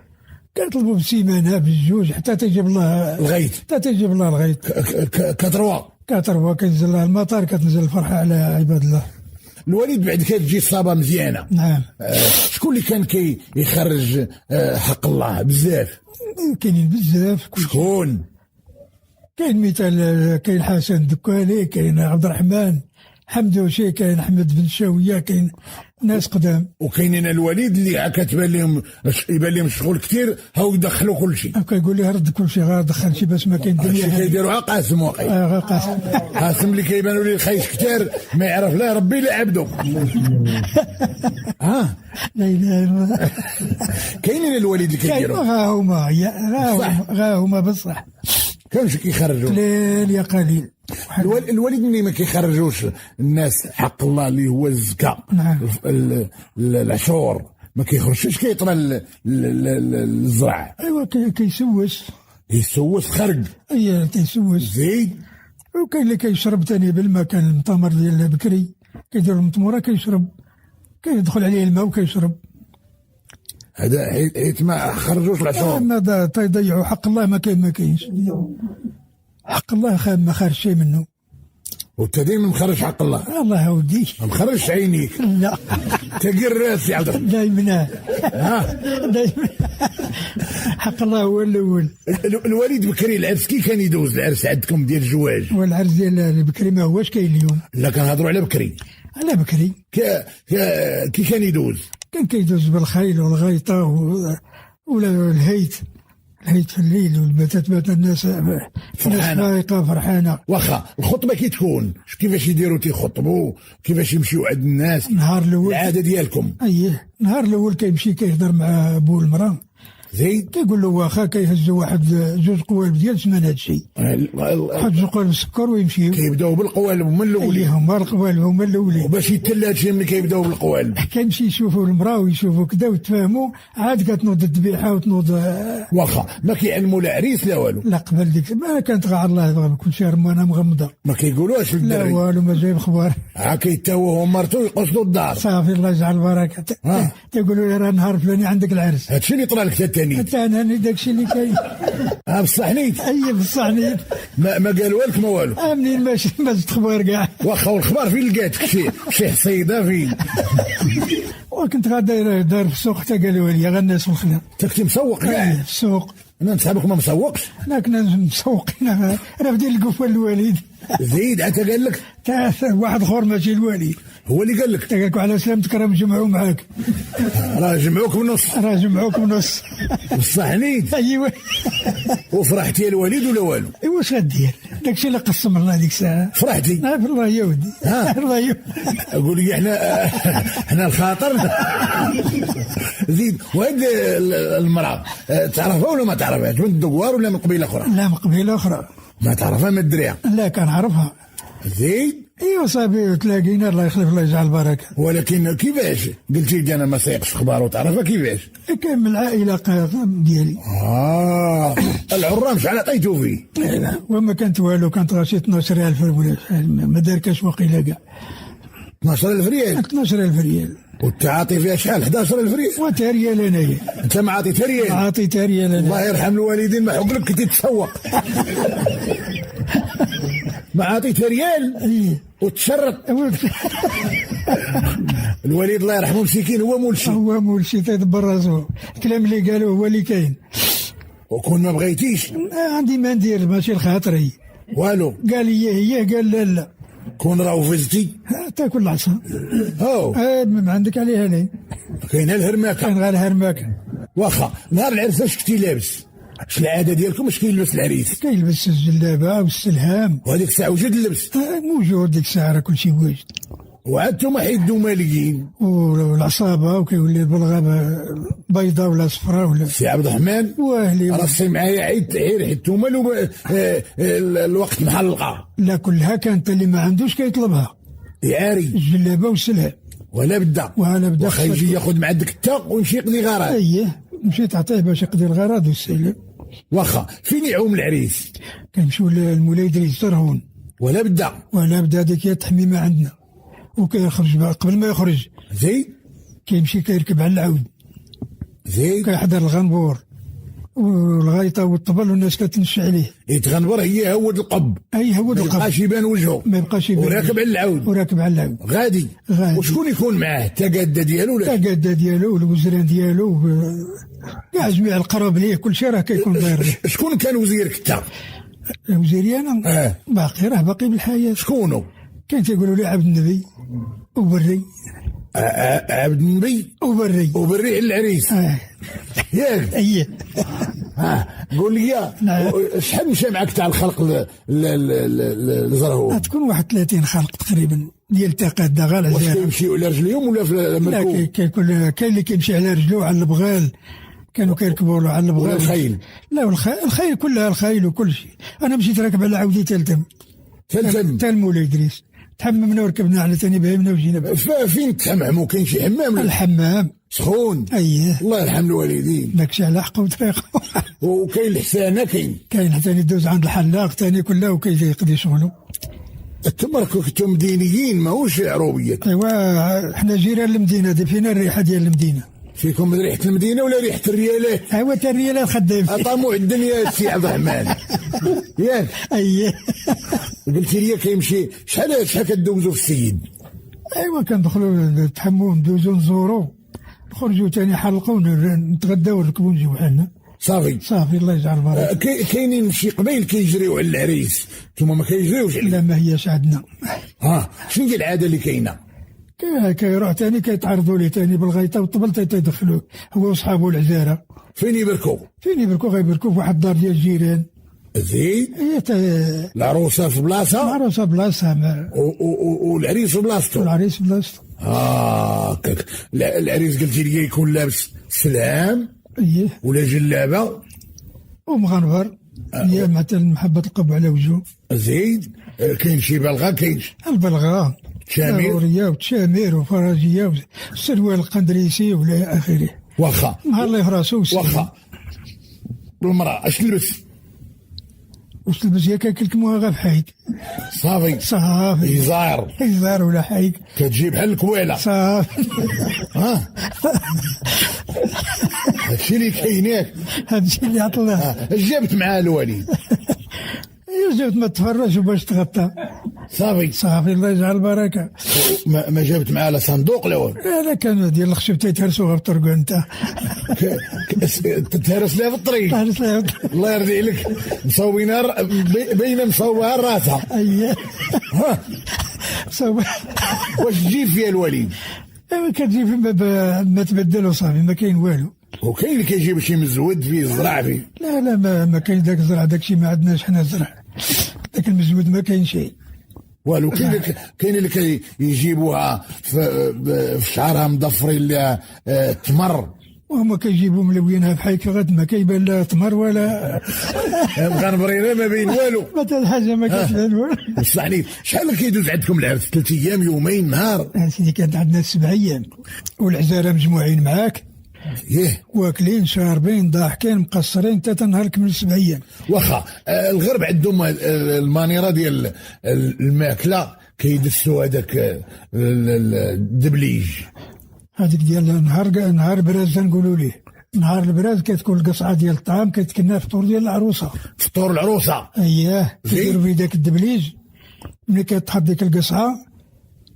كنطلبوا بسيمانه بالجوج حتى تجيب الله الغيث. كتروا كينزل الله المطار كتنزل الفرحه على عباد الله. الوالد بعد كتجي الصابه مزيانه. نعم. شكون اللي كان يخرج حق الله بزاف؟ كاينين بزاف. شكون؟ كاين مثال كاين حسن الدكاني كاين عبد الرحمن حمدوشي كاين احمد بن شاويه كاين ناس قدام. وكاينين الوالد اللي كتبان لهم يبان لهم الشغل كثير هاو يدخلوا كل شيء. كيقول لي رد كل شيء غير دخل شي باش ما كاين الدنيا. كيديروها قاسم واقع. قاسم اللي كيبانوا لي الخيش كثير ما يعرف لا ربي لا عبده. لا اله الا الله. كاينين الوالد اللي كيديروا. غا هما بصح. كانش كيخرجوا قليل يا قليل. الوالد ملي ما كيخرجوش الناس حق الله اللي هو الزكاة. نعم. العشور ما كيخرجش كيطرى الزرع. ايوا كيسوس خرج. كيسوس. زيد. وكاين اللي كيشرب تاني بالماء، كان المتمر ديال بكري كيدير المتموره كيشرب، كيدخل عليه الماء وكيشرب. هذا حيت ما خرجوش العشور. ما تيضيعوا حق الله، ما كاينش حق الله، ما خارج شيء منه. وانت ديما مخرج حق الله. الله ودي ما مخرجش عينيك. لا تقي الراس يا عبد الرحمن. دايما دايما حق الله هو الاول. الوليد بكري العرس كي كان يدوز العرس عندكم ديال الزواج؟ والعرس ديال بكري ما هواش كاين اليوم. لا كنهضروا على بكري. على بكري كي كان يدوز؟ كان كيدوز بالخيل والغيطه ولا الهيت في الليل، والبتات الناس فايقه فرحانه. واخا الخطبه كي تكون كيفاش يديروا تيخطبوا، كيفاش يمشيوا عند الناس؟ النهار الاول العاده ديالكم؟ اييه، النهار الاول كيمشي كيهضر مع بو المراه، زيد كيقول له واخا، كيهزوا واحد 2 قوالب ديال سمان هذا الشيء، واحد 2 قوالب السكر ويمشيو. كيبداو بالقوالب هما الاولين. اييه، هما القوالب هما الاولين. وباش يتل هذا الشيء ملي كيبداو بالقوالب كيمشي يشوفوا المراه ويشوفوا كذا ويتفاهموا، عاد كتنوض الذبيحه وتنوض. واخا ما كيعلموا لا عريس لا والو؟ لا قبل ديك ما كانت غير الله كل شيء رمانه مغمضه، ما كيقولوش لا للدري؟ والو، ما جايب اخبار. كيتاوهوا مرتو يقصدوا الدار. صافي الله يجعل البركه. تيقولوا لي راه نهار فلاني عندك العرس. هادشي اللي طرا لك ثاني؟ حتى انا داكشي اللي كاين. بصح نيت. اي بصح نيت. ما قالوا لك ما والو؟ منين ماشي ما زدت خبار كاع. واخا والخبار فين لقاتك؟ شي حصيده فين؟ وكنت غادي داير في السوق، حتى قالوا لي غير الناس في الخلا. انت كنتي مسوق كاع؟ في السوق. انا نصحابك ما مسوقش؟ لا كنا مسوقين، انا في ديال القفه الوالد. زيد حتى قال لك؟ واحد اخر ماشي الوالد هو اللي قال لك؟ قال لك على سلامتك راه جمعوا معاك. راه جمعوك بنص. بصح نيت. ايوا. وفرحتي يا الوالد ولا والو؟ ايوا واش غدير، داكشي اللي قسم الله ديك الساعه. فرحتي؟ والله يا ودي. الله يا اقول لك احنا الخاطر. زيد. وهاد المراه تعرفها ولا ما تعرفهاش؟ من الدوار ولا من قبيله اخرى؟ لا من قبيله اخرى. ما تعرفها من الدريه؟ لا كنعرفها. زيد. ايوا صافي تلاقينا، الله يخلف الله يجعل البركه. ولكن كيفاش قلتي لي انا ما سايقش اخبار وتعرفها كيفاش؟ كان من العائله ديالي. العرام شحال عطيتو فيه؟ وما كانت والو، كانت غاشي 12000 ولا ما داركاش وقيله كاع. 12000 ريال؟ 12000 ريال. والتعاطي فيها شحال؟ 11000 ريال؟ وتا ريال انايا. انت ما عطيتها ريال؟ عطيتها ريال انا. الله يرحم الوالدين، ما حق لك كنتي تسوق. ما عطيتها ريال؟ ايه. وتشرط. الوالد الله يرحمه مسكين، هو مولشي تيدبر راسو. الكلام اللي قالوه هو اللي كاين. وكون ما بغيتيش؟ عندي ما ندير، ماشي لخاطري والو. قال لي هي قال لا. كون راه فزتي تاكل العصا. ما عندك عليها لي. كاين الهرماكه. كاين غير الهرماكه. واخا نهار العرس اش كنتي لابس؟ اش العاده ديالكم؟ اش كيلبس العريس؟ كيلبس الجلابه والسلهام. وهذيك الساعه وجد اللبس؟ موجود ديك الساعه، راه كلشي واجد. وعاد نتوما حيدوا ماليين والعصابه، وكيولي البلغه بيضاء ولا صفراء ولا. سي عبد الرحمن واهلي راسي معايا عيد حيدتوما الوقت محلقه. لا كلها كانت، اللي ما عندوش كيطلبها. يعاري الجلابه والسلهام. ولا بدا واخا يجي ياخذ مع ديك التا ويمشي يقضي غرض. اييه مشيت تعطيه باش يقضي الغرض والسلام. واخا فين يعوم العريس؟ كنمشيو للمولاي إدريس ترهون. ولا بدا ديك هي التحميمه عندنا، وكيخرج قبل ما يخرج. زيد. كيمشي كيركب على العود. زيد. كيحضر الغنبور والغيطه والطبل والناس كتنشي عليه. يتغنبر هي هود القب. اي هود القب. ما يبقاش يبان وجهه. وراكب على العود. غادي. وشكون يكون معاه؟ التقاده ديالو ولا؟ التقاده ديالو والوزران ديالو كاع جميع القراب ليه، كل شيء راه كيكون داير. شكون كان وزيرك انت؟ وزيري انا؟ باقي بالحياه. شكونو؟ كان تيقولوا لي عبد النبي وبري. عبد النبي وبري العريس. ياك؟ اييه. قول لي شحال مشى معك تاع الخلق الزرهو؟ تكون واحد 30 خلق تقريبا ديال التقاده غير. واش كيمشيو على رجليهم ولا في المركوب؟ لا كاين اللي كيمشي على رجلو على البغال، كانوا كيركبوا له على البغال. الخيل؟ لا الخيل كلها، الخيل وكل شيء. انا مشيت راكب على عودي تلتم تا المولاي إدريس، تحممنا وركبنا على ثاني بهمنا وجينا. فين تحمموا؟ كاين شي حمام؟ الحمام سخون. اييه الله يرحم الوالدين. داكشي على حق وطريقه. وكاين الحسانه كاين حتى يدوز عند الحلاق ثاني كله وكيقضي شغله. تمركوا كنتم مدينيين ماهوش عروبيات. ايوا حنا جيران المدينه دي فينا الريحه ديال المدينه. فيكم ريحه المدينه ولا ريحه الريالات؟ ايوا تا الريالات خدام. طموع الدنيا السي عبد الرحمن. ياك اييه قلتي لي كيمشي شحال كدوزوا في السيد؟ ايوا كندخلوا نتحموا ندوزوا نزوروا نخرجوا ثاني حلقوا نتغداو ونركبوا نجيو حالنا. صافي الله يجعل البركه. كاينين شي قبائل كيجريو على العريس، نتوما ما كيجريوش عليه؟ لا ما هياش عندنا. شنو هي العاده اللي كاينه؟ كيروح ثاني كيتعرضوا ليه ثاني بالغيطه والطبل تيدخلوه هو وصحابه العزاره. فين يبركوا؟ غيبركوا في واحد الدار ديال الجيران. زين العروسه في بلاصه والعريس في بلاصتو. العريس قلتي لي يكون لابس سلام اييه ولا جلابه ومغنبر هي مثلا محبه القب على وجهه. زين كاين شي بلغه؟ كاينش البلغه تشامير وتشامير وفراجيه والسروال القندريسي ولا اخره. واخا نهار الله يفراسو. واخا المراه اش تلبس؟ واش تلبس؟ هي كيكلكموها غير بحيك. صافي يزار ولا حيك كتجيب بحال الكواله. صافي هادشي اللي كاين ياك. هادشي اللي عطلاه. اش جابت معاه الوالد؟ جابت ما تفرج وباش تغطى. صافي الله يجعل البركه. ما جابت معاه لا صندوق لا والو؟ لا كانوا ديال الخشب تيتهرسوها في الطرق انت. تتهرس لها في الطريق. الله يرضي عليك مصوبينها بين مصوبها راسها. اييه واش تجيب فيها الوالد؟ كتجيب ما تبدلوا صافي ما كاين والو. وكاين اللي كيجيب شي مزود فيه زرع فيه. لا ما كاين داك الزرع داكشي ما عندناش حنا زرع. داك المزود ما كاين شيء والو. كاين اللي كيجيبوها في شعرها مضفرين لها تمر وهما كيجيبوا ملوينها بحيك غد ما كيبان لا تمر ولا مغنبرينها ما بين والو. مثلا حاجه ما كتبان والو. بصحني شحال كيدوز عندكم العرس؟ 3 ايام يومين نهار؟ سيدي كانت عندنا 7 ايام والعزاره مجموعين معاك واكلين شاربين ضاحكين مقصرين حتى نهار كمل 7 ايام. واخا الغرب عندهم المانيره ديال الماكله كيدسوا هذاك الدبليج هذيك ديال نهار براز نقولوا ليه. نهار البراز كتكون القصعه ديال الطعام كتكنا فطور ديال العروسه. فطور العروسه اييه كيديروا في داك الدبليج ملي كتحط ديك القصعه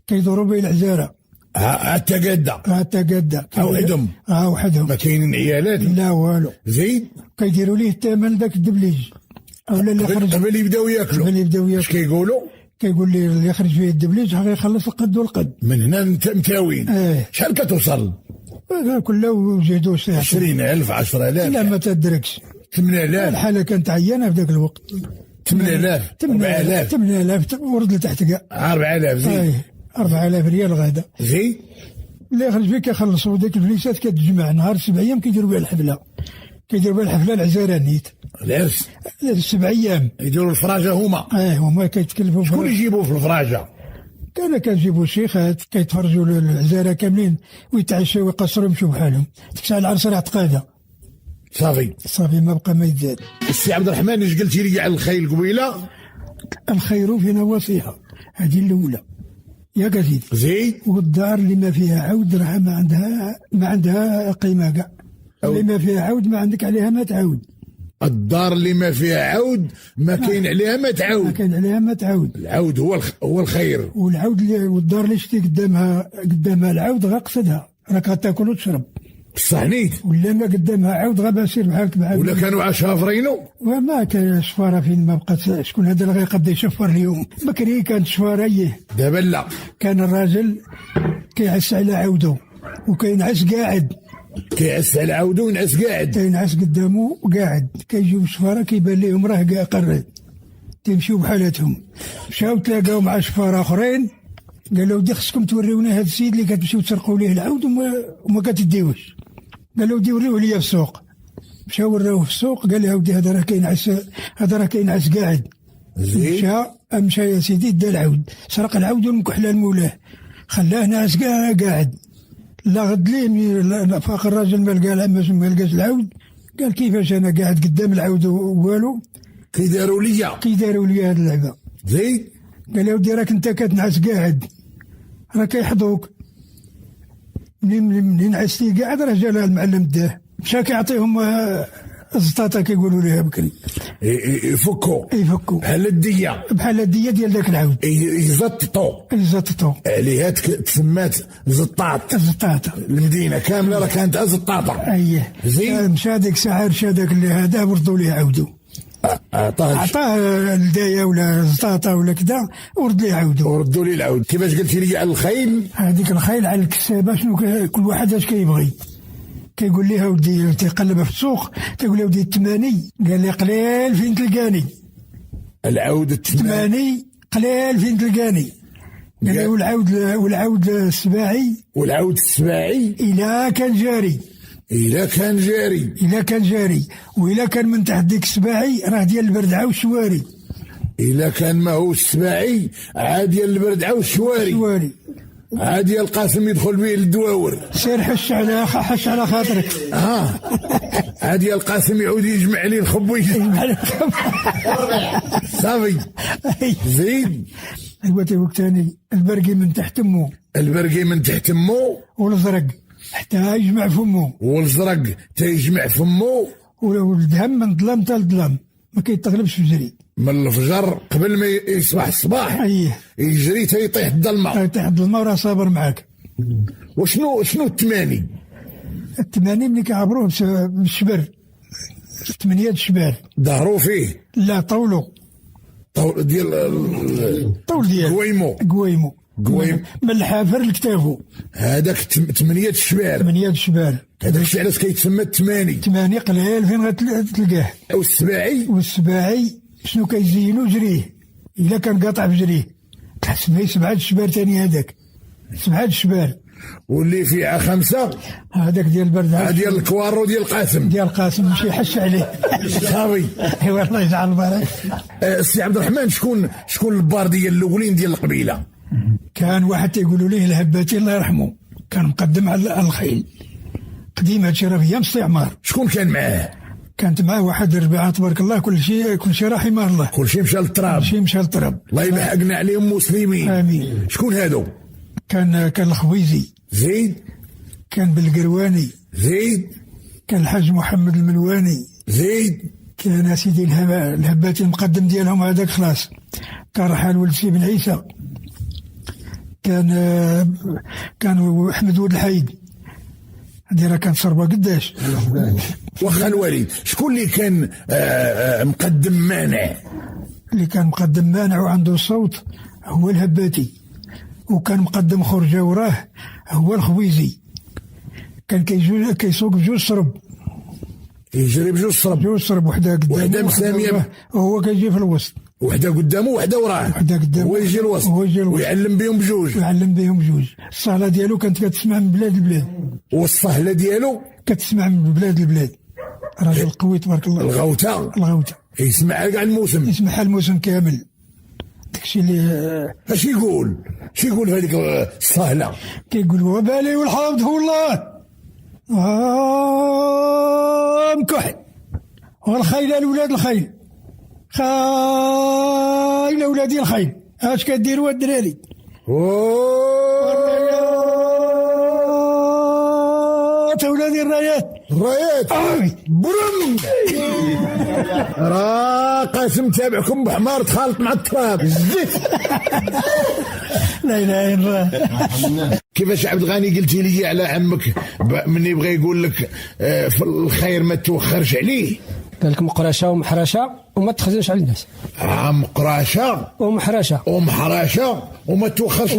كيدوروا به العزاره حتى قاده وحدهم. وحدهم ما كاينين عيالات لا والو. زين كيديروا ليه الثمن داك الدبليج اولا اللي خرج قبل يبداو ياكلوا. اش كيقولوا؟ كيقول لي اللي يخرج فيه الدبليج غيخلص القد والقد. من هنا متاوين. شحال كتوصل؟ كله وجدوا 20,000 10,000. لا ما تدركش. 8,000 الحاله كانت عيانه في ذاك الوقت. 8,000 8,000 ورد لتحت كاع 4,000. زين 4,000 ريال غادا. زين اللي يخرج فيه كيخلصوا ديك الفليسات كتجمع نهار 7 ايام كيديروا بها الحفله. العزرانيت العرس 7 ايام يديروا الفراجه هما. هما كيتكلفوا. شكون يجيبوا في الفراجه؟ كنجيبوا شيخات كيتفرجوا العزاره كاملين ويتعشوا ويقصروا يمشوا بحالهم. ديك الساعه العرس راه تقاده. صافي ما بقى ما يتزاد. السي عبد الرحمن اش قلتي لي على الخيل قبيله؟ الخير فينا وصيها هذه الاولى يا سيدي. زين والدار اللي ما فيها عود راه ما عندها قيمه كاع. اللي ما فيها عود ما عندك عليها ما تعود. الدار اللي ما فيها عود ما كاين عليها ما تعود. العود هو الخير. والدار اللي شتي قدامها العود غقصدها راك غتاكل وتشرب. صحنيت. ولا ما قدامها عود غا سير بحالك بحال. ولا كانوا عشافرينو. وما كان شفاره فين ما بقات. شكون هذا اللي غيقد يشفر اليوم؟ بكري كانت شفاره. دابا لا. كان الراجل كيعس على عوده وكينعس قاعد. كيعس على عوده وينعس قاعد. كينعس قدامه وقاعد. كيجيو الشفاره كيبان لهم راه كاع قرد. تيمشيو بحالاتهم. مشاو تلاقاو مع شفاره اخرين قالوا ودي خصكم توريونا هذا السيد اللي كتمشيو تسرقوا ليه العود وما كتديوش. قالوا ودي وريوه ليا في السوق. مشاو وراوه في السوق قال له ودي هذا راه كينعس قاعد. مشى يا سيدي دا العود سرق العود والمكحله لمولاه خلاه ناعس قاعد. لا غد لي فاق الراجل ما لقى ما لقاش العود. قال كيفاش انا قاعد قدام العود والو كي داروا لي هاد اللعبه زيد. قال يا ودي راك انت كتنعس قاعد راه كيحضوك. منين عستي قاعد راه جا المعلم داه مشى كيعطيهم الزطاطه كيقولوا ليها بكري يفكوا بحال الديه ديال ذاك العود يزططوا عليها تسمات زطاط المدينه كامله راه كانت زطاطه. اييه مشى ديك الساعه رشا داك اللي هذا وردوا ليه عودو عطاه الدايه ولا زطاطه ولا كذا ورد ليه عودو وردوا ليه العود. كيفاش قلتي لي على الخيل؟ هذيك الخيل على الكسابه شنو كل واحد اش كيبغي. كيقول لي ودي تيقلب في السوق تيقول لي ودي الثماني. قال لي قليل فين تلقاني العود الثماني قليل فين تلقاني. قال لي والعود السباعي إلا كان جاري وإلا كان من تحت ديك السباعي راه ديال البردعه والشواري. إلا كان ما هو السباعي عاد ديال البردعه والشواري عادي القاسم يدخل به للدواور. سير حش على خاطرك. عادي القاسم يعود يجمع لي الخب صافي زيد. ايوا تيقول ثاني البرقي من تحت امه والزرق حتى يجمع فمه والدهم من ظلام حتى لظلام ما كيتغلبش في جري. من الفجر قبل ما يصبح الصباح يجري تيطيح الظلمه وراه صابر معاك. وشنو الثماني ملي كيعبروه بالشبر 8 شبار ظهروا فيه لا طول ديال قويمو من الحافر لكتافو هذاك 8 شبار هذاك الشيء علاش كيتسمى الثماني قليل فين غتلقاه. والسباعي شنو كيزينو جريه الا كان قاطع بجريه تحسب به 7 شبار ثاني. هذاك 7 شبار واللي فيها 5 هذاك ديال البردعه ديال الكوارو ديال القاسم ماشي يحش عليه صافي. ايوا الله يجعل البركه. السي عبد الرحمن شكون البار ديال الاولين ديال القبيله؟ كان واحد تيقولوا ليه الهباتي الله يرحمه كان مقدم على الخيل قديم. هادشي راه في ايام الاستعمار. شكون كان معاه؟ كانت معاه واحد 4 تبارك الله كل شيء رحمه الله. كل شيء مشى للتراب. الله يلحقنا عليهم مسلمين امين. شكون هادو؟ كان الخويزي زيد. كان بالقرواني زيد. كان الحاج محمد الملواني زيد. كان سيدي الهباتي المقدم ديالهم هذاك خلاص. كان رحال ولد سي بن عيسى. كان احمد ولد الحيد هذه راه كانت صربه قداش. واخا الوالد شكون اللي كان مقدم مانع؟ اللي كان مقدم مانع وعنده صوت هو الهباتي. وكان مقدم خرجه وراه هو الخويزي. كان كيسوق بجوج صرب يجري بجوج صرب وحده قدامه وحده مساميه وهو كيجي في الوسط. وحده قدامه وحده وراه. هو يجي الوسط ويعلم بهم بجوج. الصهله ديالو كانت كتسمع من بلاد والصهله ديالو كتسمع من بلاد. راجل قوي تبارك الله. الغوته يسمعها كاع الموسم. يسمعها الموسم كامل. داكشي اللي اش يقول في هذيك الصهله؟ كيقول وبالي والحرام والله مكحل والخيل الولاد الخيل خايل اولادي الخيل اش كديروا الدراري؟ اولادي الرايات برم راه قاسم تابعكم بحمار تخالط مع التراب. لا اله الا الله. كيفاش عبد الغني قلتي لي على عمك من يبغى يقول لك في الخير ما توخرش عليه؟ قال لك مقراشه ومحرشه وما تخزنش على الناس. مقراشه ومحرشه وما توخرش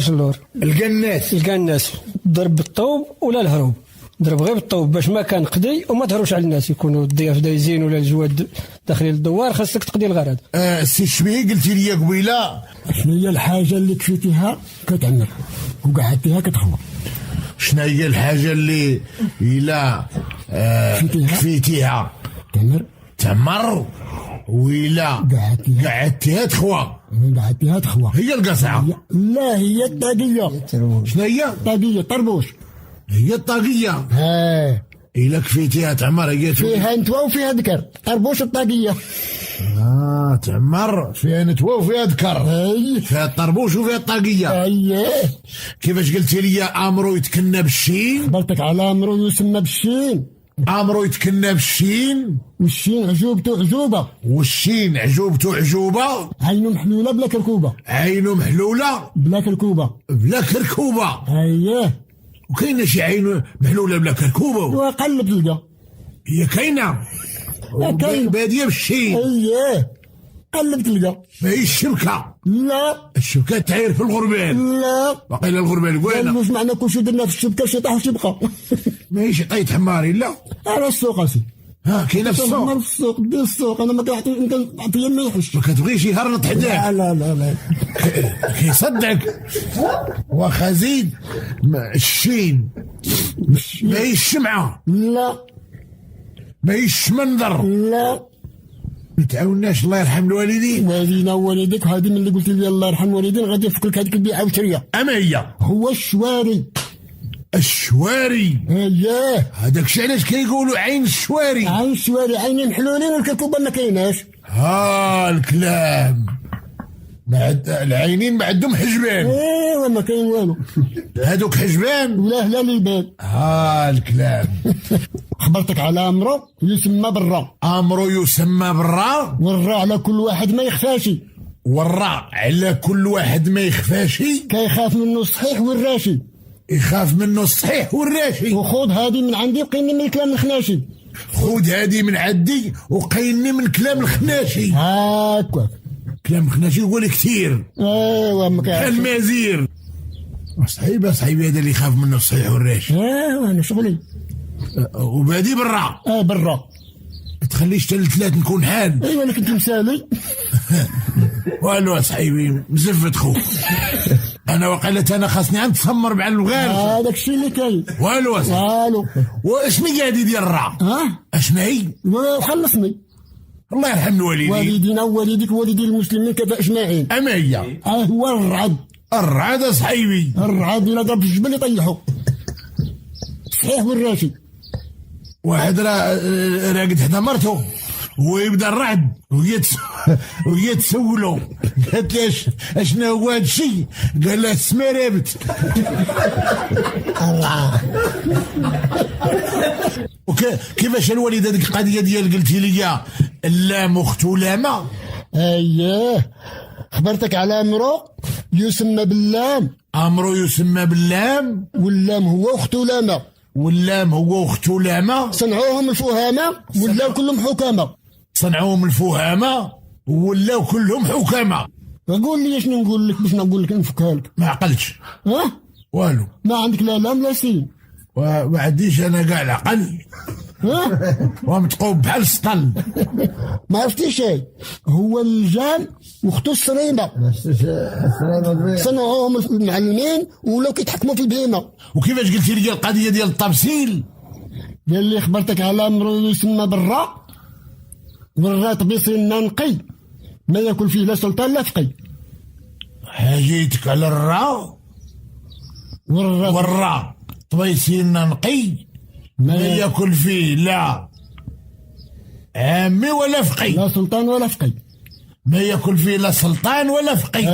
اللور. لقى الناس ضرب بالطوب ولا الهروب. ضرب غير بالطوب باش ما كان قضي وما تهروش على الناس. يكونوا الضياف دايزين ولا الجواد داخلين للدوار خاصك تقضي الغرض. سي شبيه قلتي لي قبيله شنو هي الحاجه اللي كفيتيها كتعمر وقعدتيها كتخمر؟ شنو هي الحاجه اللي الا كفيتيها تعمر وإلا قعدتيها تخوى هي القصعه؟ لا هي الطاقيه. شنو هي؟ طاقيه طربوش. هي الطاقية. إلا كفيتيها تعمر هي فيها نتوى وفيها ذكر، طربوش الطاقية. تعمر فيها نتوى وفيها ذكر. فيها الطربوش وفيها الطاقية. كيفاش قلتي لي أمرو يتكنى بالشين؟ خبرتك على أمرو يسمى بالشين. أمرو يتكنى بالشين، والشين عجوبته عجوبة، والشين عجوبته عجوبة. عينه محلولة بلا كركوبة، عينه محلولة بلا كركوبة، بلا كركوبة. وكاينة شي عين محلولة بلا كركوبة. وقلب تلقى هي كاينة بادية بالشين. قلب تلقى. هي الشبكة. لا الشبكة تعير في الغربال. لا باقي الغربال وين؟ واش معنى كلشي درنا في الشبكة شي طاح الشبكة. ماهيش طيت حماري. لا على السوق اسي. كاينة في السوق. في السوق دير السوق. انا ما كنعطيه ما يحش. ما كتبغيش يهرنط حداك. لا كيصدعك. واخا زيد الشين ماهيش الشمعة. لا ماهيش الشمندر. لا ما تعاوناش. الله يرحم الوالدين. والدينا ووالديك. هذه من اللي قلت لي الله يرحم الوالدين غادي يفك لك هذيك البيعه وشريه. اما هي هو الشواري. الشواري. هذاك الشيء علاش كيقولوا عين الشواري. عين الشواري عينين محلولين والكركوبه ما كايناش. الكلام. العينين ما عندهم حجبان. ايوا ما كاين والو. هذوك حجبان ولا هلال الباب. الكلام. خبرتك على أمرو يسمى بالراء. أمرو يسمى بالراء. والراء على كل واحد ما يخفاش. والراء على كل واحد ما يخفاش. كيخاف منه الصحيح والراشي. يخاف منه الصحيح والراشي. وخذ هذه من عندي وقيني من الكلام الخناشي. خذ هذه من عندي وقيني من كلام الخناشي. هاكا كلام الخناشي يقول كثير. ايوا ما كاينش. المازير. صحيبي هذا اللي يخاف منه الصحيح والراشي. انا شغلي. وبادي برا. برا. ما تخليش حتى الثلاث نكون حال. ايوا انا كنت مسالي. والو صحيبي مزفت خوك. انا وقالت انا خاصني نتسمر مع الغار. هذاك الشيء اللي كاين. والو واشني قاعد يدير الرع؟ اشنو هي؟ خلصني. الله يرحم الوالدين. والدينا ووالديك ووالدي المسلمين كذا اجمعين. اما هي هو الرعد. الرعد صحيبي. الرعد الا ضرب في الجبل يطيحو. صحيح والراشي. واحد راقد حدا مرته ويبدا الرعد وهي تسولو. قالت له اشنو هو هذا الشيء؟ قال لها السما رابت. الله. كيفاش الوالده ديك القضيه ديال قلتي لي اللام اخت لامه؟ خبرتك على أمرو يسمى باللام. أمرو يسمى باللام. واللام هو أخت لامة. واللام هو أخت لامة. صنعوهم الفهامة ولاو كلهم حكامة. صنعوهم الفهامة ولاو كلهم حكامة. قول لي شنو نقول لك باش نقول لك نفكها لك. ما عقلتش. والو. ما عندك لا لام لا سين. وما عنديش انا كاع العقل. ومتقوب بحال السطل. ما عرفتي شيء. هو الجان واختو الصريمه صنعوهم المعلمين ولاو كيتحكموا في البهيمه. وكيفاش قلتي لي القضيه ديال التفصيل؟ قال لي خبرتك على امر يسمى بالراء. والراء طبيصينا نقي ما ياكل فيه لا سلطان لا فقي. حاجيتك على الراء. والراء طبيصينا نقي ما ياكل فيه لا عامي ولا فقي. لا سلطان ولا فقي. ما ياكل فيه لا سلطان ولا فقي.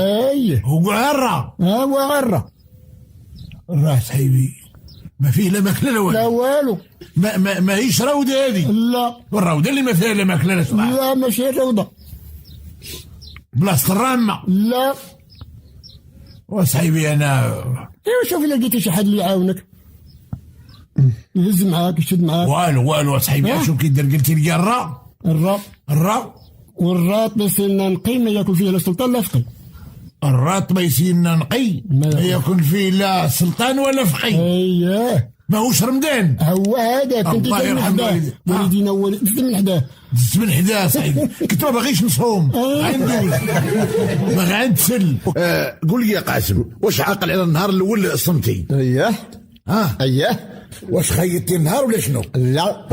هو غرة. هو غرة. الراس صحيبي ما فيه لا ماكله لا والو. لا والو. ما هيش روده هذه. لا والروده اللي ما فيها لا ماكله لا سمع. لا ماشي روده. بلاصه الرامه. لا وصحيبي انا شوف الا لقيتي شي حد اللي يعاونك يهز معاك يشد معاك. والو صحيبي شوف كي دير قلتي لي الراء والراء طبيصينا نقي ما ياكل فيه لا سلطان لا فقي. الراء طبيصينا نقي ما ياكل فيه لا سلطان ولا فقي. ماهوش رمضان. هو هذا كنت الله يرحم والدينا دزت من حداه. دزت من حداه صحيح. كنت ما باغيش نصوم. غندوز ما غنتسل. قول لي يا قاسم واش عاقل على النهار الاول صمتي؟ واش خيطتي النهار ولا شنو؟ لا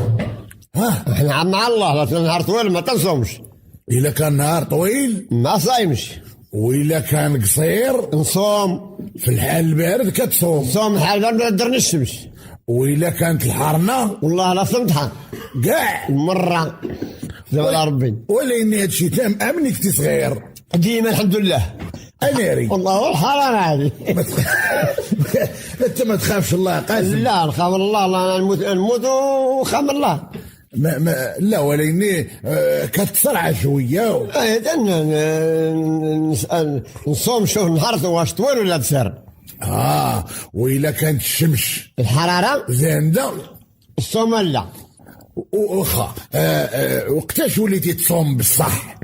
احنا مع الله نهار طويل ما تنصومش. إلا كان نهار طويل ما صايمش. وإلا كان قصير نصوم. في الحال البارد كتصوم. نصوم الحال البارد ما درني الشمس. وإلا كانت الحارنة والله لا صمتها كاع مرة زمان ربي. ولكن هادشي تام أمني كنت صغير ديما الحمد لله. أناري والله الحرارة هذه. أنت ما تخافش الله قاسم. لا نخاف الله، لا نموت وخاف الله. لا ولكن كتصرع شويه. نصوم شوف نهار واش طويل ولا قصير. وإلا كانت الشمس الحراره زايده الصوم لا. واخا وقتاش وليتي تصوم بصح؟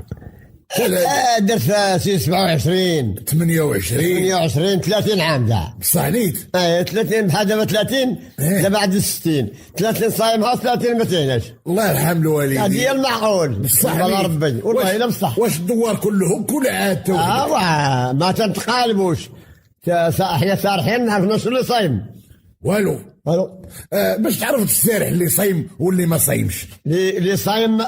درت 27 28 30 عام كاع. بصح نيت 30 بحال دابا 30 دابا عاد 60 30 صايمها 30 ما تهناش. الله يرحم الوالدين. هذه هي المعقول بصح ربي والله الا بصح. واش الدوار كلهم كل عاد ما تنتقالبوش حنا سارحين نعرفنا شنو اللي صايم. والو باش تعرف السارح اللي صايم واللي ما صايمش. اللي صايم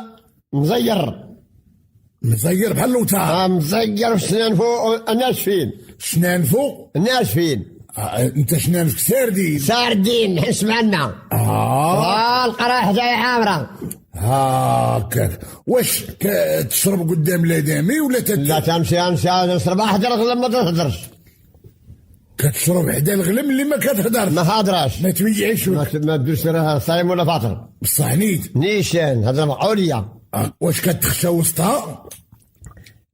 مزير بحال الوتار. مزير في سنان فوق ناشفين. سنان فوق ناشفين. انت سنانك ساردين نحس معنا. القراح جاي عامره. هاكاك. واش تشرب قدام الادمي ولا لا تمشي نشرب احضر الغلم ما تهدرش. كتشرب حدا الغلم اللي ما كتهدرش. ما هادراش ما تبيعش ما تدوش صايم ولا فاطر. بصح نيشان هذا معقوليه. واش كتخشى وسطها؟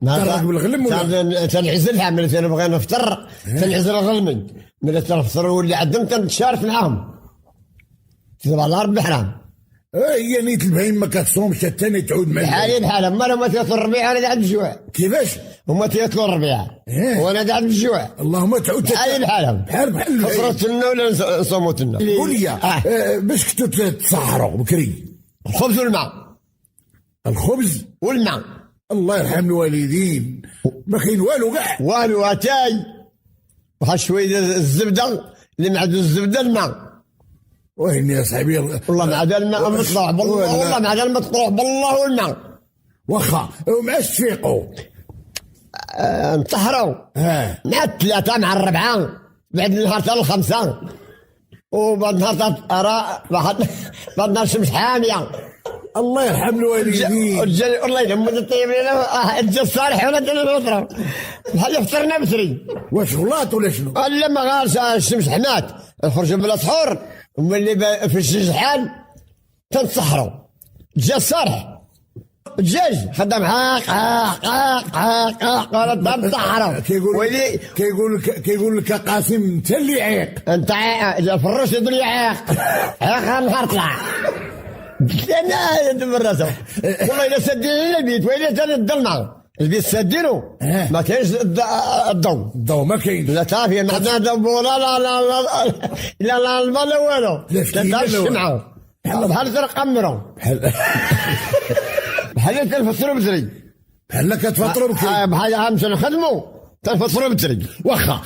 ترك بالغلم ولا تنعزلها ملي تنبغي نفطر تنعزل الغلمي ملي تنفطر واللي عندهم تنتشارك معاهم. تبع الله ربي حرام. هي نيت البهيم ما كتصومش الثاني تعود معاه بحالي هما ما تياكلوا الربيع انا قاعد بالجوع. كيفاش؟ هما تياكلوا الربيع وانا قاعد بالجوع. اللهم تعود بحالي بحال فطرت لنا ولا نصوموا لنا. قول لي باش كنتوا تتسحروا بكري الخبز والماء. الخبز والماء. الله يرحم الوالدين. ما كاين والو كاع. والو اتاي واحد شويه الزبده اللي ما عنده الزبده الماء. وين يا صاحبي والله ما عاد الماء مطلوع بالله. والله ما عاد الماء مطلوع بالله والماء. واخا ومعاش تفيقوا نطهروا مع 3 مع 4 بعد النهار حتى 5 وبعد النهار بعد النهار الشمس حاميه. الله يرحم الوالدين. والله يلمد الطيب لنا الجا الصالح ولا دنا نفطروا بحال فطرنا بسري. واش غلاط ولا شنو؟ لا ما غارش الشمس حمات نخرجوا بلا سحور وملي في الشجحان تنسحروا. جا الصالح الدجاج خدام عاق عاق عاق عاق عاق ولا تنسحروا. كيقول لك قاسم انت اللي عيق. انت عيق الفروش يقول لي عيق عيق النهار طلع. انا يدبر راسه والله الا سدين البيت وإلا كان الظلمه البيت سدينه ما كاينش الضوء ما كاينش. لا تعرفي ما عندنا ضوء لا الماء لا والو. لا الشمعه بحال تنقمروا بحال تنفطروا بسري. بحال كتفطروا بكري بحال غنمشيو نخدموا تنفطروا بسري. واخا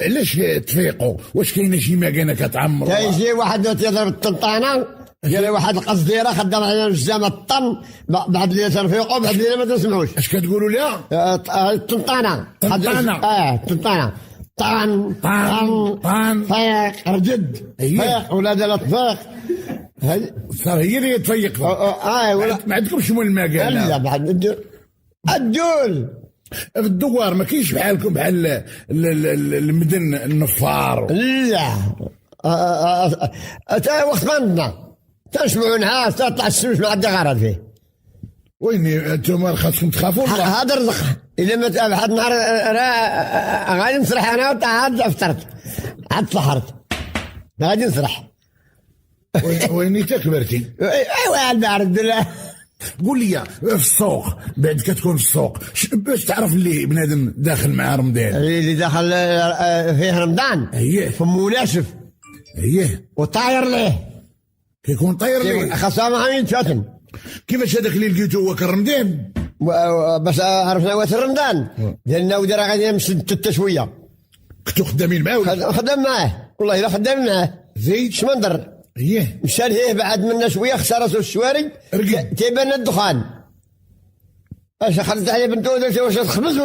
علاش تفيقوا؟ واش كاينه شي مكانه كتعمروا؟ كيجي واحد تيضرب الطنطانه قال واحد القصديره خدام علينا الجامع الطن بعد الليله تنفيقوا بعد الليله ما تسمعوش. اش كتقولوا لها؟ الطنطانه الطنطانه طن فيق رجد فيق ولاد الطفيق صار هي اللي تفيق. ما عندكمش مول الماء؟ لا بعد الدول في الدوار ما كاينش بحالكم بحال المدن النفار. لا تا وقت ما عندنا تنشبعوا نعاس تطلع الشمس ما عندها غرض فيه. وين انتم خاصكم تخافوا والله. هذا الرزق الا ما واحد النهار غادي نسرح انا عاد افطرت عاد تفحرت غادي نسرح. وين كبرتي؟ ايوا البارد لا. قول لي في السوق بعد كتكون في السوق باش تعرف اللي بنادم داخل مع رمضان؟ اللي داخل فيه رمضان فمو ناشف وطاير ليه كيكون طاير ليه خاصة ما يتفاتن. كيفاش هذاك اللي لقيتو هو كرمضان؟ بس عرفنا وقت رمضان ديالنا ودرا غادي نمشي نتتا شويه. كنتو خدامين معاه؟ خدام معاه والله الا خدام معاه زيد شمندر. مشى لهيه بعد منا شويه خسر راسو الشواري تيبان الدخان اش خلت عليه بنتو واش تخبز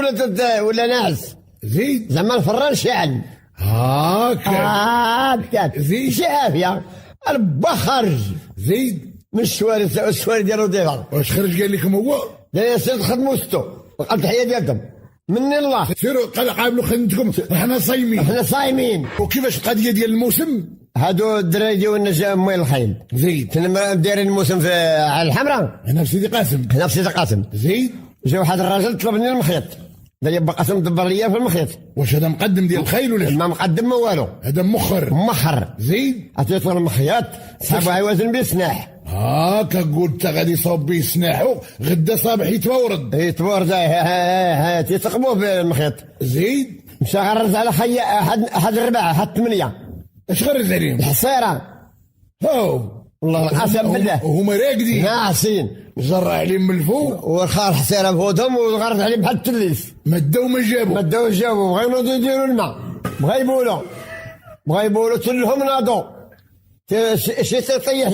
ولا ناعس؟ زيد زعما الفران شعل هاكا زيد شي عافيه ربا خرج زيد من الشوارع ديالو ديالها. واش خرج قال لكم هو؟ قال يا سيد خدموا ستو التحيه ديالكم مني الله. سيروا قابلوا خدمتكم حنا صايمين. حنا صايمين. وكيفاش القضيه ديال الموسم؟ هادو الدراري ديالنا مويل الخيل زيد كنا دايرين الموسم في على الحمراء هنا في سيدي قاسم. هنا في سيدي قاسم. زيد جا واحد الراجل طلبني المخيط قال لي با قاسم دبر ليا في المخيط. واش هذا مقدم ديال الخيل ولا ما مقدم ما والو هذا مخر؟ زيد عطيته المخيط صحابو يوازن به سناح هاكا قلت غادي يصوب به سناحو غدا صباح يتورد تيثقبوه بالمخيط. زيد مشى غرز على خيا احد الرباعه احد 8 اش غرز عليهم؟ الحصيره هاو والله القسم بالله وهما راقدين ناعسين جرى عليهم من الفوق وخار الحصيره بفوتهم وغرز عليهم بحال التليس مداو ما جابوا بغاو ينوضوا يديروا الماء بغا يبولوا تلهم ناضوا شي تيطيح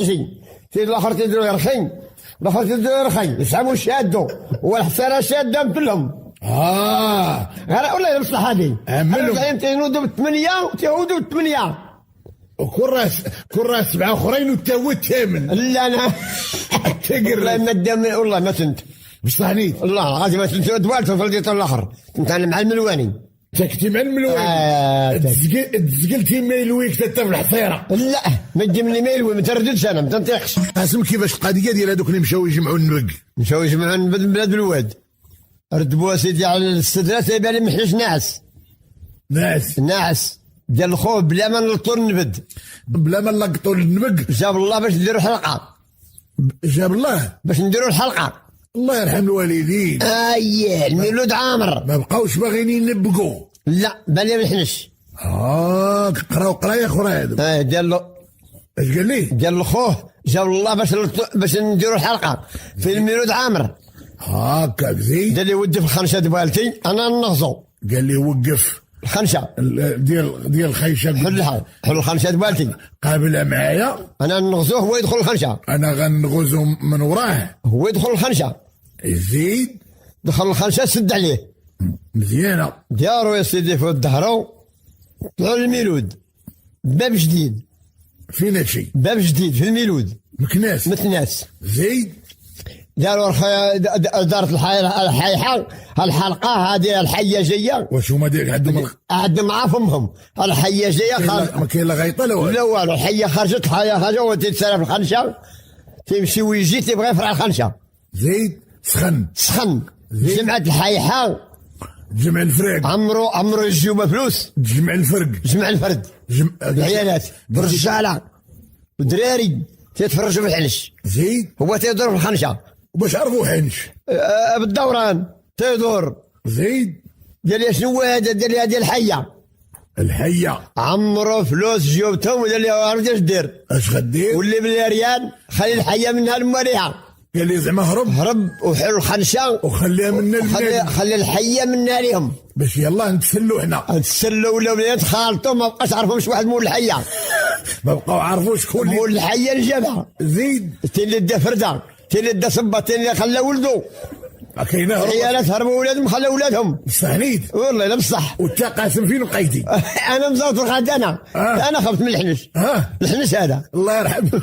شي الاخر تيديروا يرخي الاخر تيديروا يرخي يسحبوا شادوا والحصيره شاده كلهم غير ولا المصلحه هذه عملهم تينوضوا ب8 وتيعودوا ب8 كل راس 7 اخرين وتا هو الثامن. لا انا والله ما دام والله ما تنت بصح نيت والله غادي ما تنت دوالته في الديتور الاخر كنت انا مع الملواني ساكتي مع الملواني تزقلتي ميلويك حتى في الحصيره. لا ما تجي مني ميلوي ما ترددش انا ما تنطيقش. قاسم كيفاش القضيه ديال هذوك اللي مشاو يجمعوا النبق؟ مشاو يجمعوا بلاد بالواد ردبوها سيدي على السدرات تيبان لي محيش ناعس ديال الخوف بلا ما نلطوا النبد بلا ما نلقطوا النبق. جاب الله باش نديروا حلقه باش نديروا الحلقه. الله يرحم الوالدين. اييه الميلود عامر ما بقاوش باغيين ينبقوا. لا بالي ما نحنش قراو قرايه اخرى هذا ديال اش قال لي؟ ديال الخوف جاب الله باش نديروا الحلقه في الميلود عامر هاكا زيد قال لي ودي في الخنشه دبالتي انا نغزو. قال لي وقف الخنشه ديال الخيشه حل الخنشه دبالتي قابلها معايا انا نغزوه هو يدخل الخنشه انا غنغزو من وراه هو يدخل الخنشه. زيد دخل الخنشه سد عليه مزيانه داروا يا سيدي في الظهر طلعوا للميلود باب جديد. فين هادشي؟ باب جديد في الميلود مكناس. زيد داروا دارت الحيحه الحلقه هذه الحيه جايه. واش هما عندهم مع فمهم الحيه جايه ما كاين لا غيطه لا والو. الحيه خرجت وتتسرى في الخنشه تيمشي ويجي تيبغي يفرع الخنشه. زيد سخن جمعت الحيحه جمع الفرق عمرو الجيوبه فلوس جمع الفرد العيالات بالرجاله والدراري تيتفرجوا في الحنش. زيد هو تيدور في الخنشه باش عرفوا حنش بالدوران تيدور. زيد قال لي شنو هذا؟ قال لي هذه الحيه عمرو فلوس جيوبتهم وقال لي عرفت اش دير؟ اش غدير؟ واللي بالريال خلي الحيه منها المريحه. قال لي زعما هرب وحل الخنشه وخليها منا خلي الحيه منا ليهم باش يلا نتسلوا حنا ولا ولاد خالطوا ما بقاش عرفهمش واحد مول الحيه ما بقاو عرفوا شكون مول الحيه الجبهه. زيد تي اللي دا فرده تي اللي دا صبه تي اللي خلى ولده كاينه عيالات هربوا ولادهم خلوا ولادهم صحنيت والله لا بصح. وانت قاسم فين بقيتي؟ انا مزوط الغد انا خفت من الحنش. الحنش هذا الله يرحمه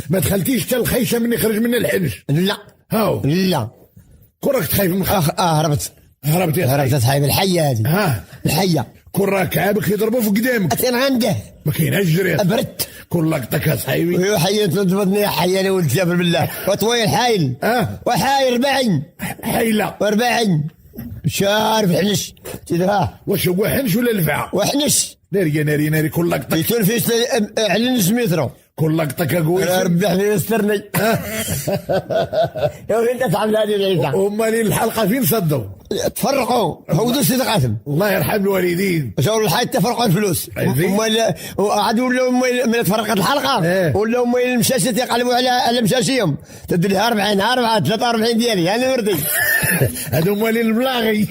ما دخلتيش حتى الخيشه من يخرج من الحنش؟ لا لا كون تخايف من هربت صاحب الحيه هذه الحيه كون راك عابك يضربوا في قدامك عنده ما كايناش جريت برت كل لقطك يا صاحبي حيه تضبطني حيه انا ولد جابر بالله وطويل حايل وحايل 40 حيله 40 شارف حنش تدراه. واش هو حنش ولا لفعه؟ وحنش ناري كل لقطك يتول فيش على نص متر كل لقطك اقوي ربح في يسترني يا انت تعمل هذه العيشه. امال الحلقه فين صدوا؟ تفرقوا هودوا سيدي قاسم الله يرحم الوالدين. شاور الحي تفرقوا الفلوس امال عاد ولاو من تفرقت الحلقه ولاو من المشاشي تيقلبوا على مشاشيهم تدير لها 40 43 ديالي انا وردي هادو مالين البلاغي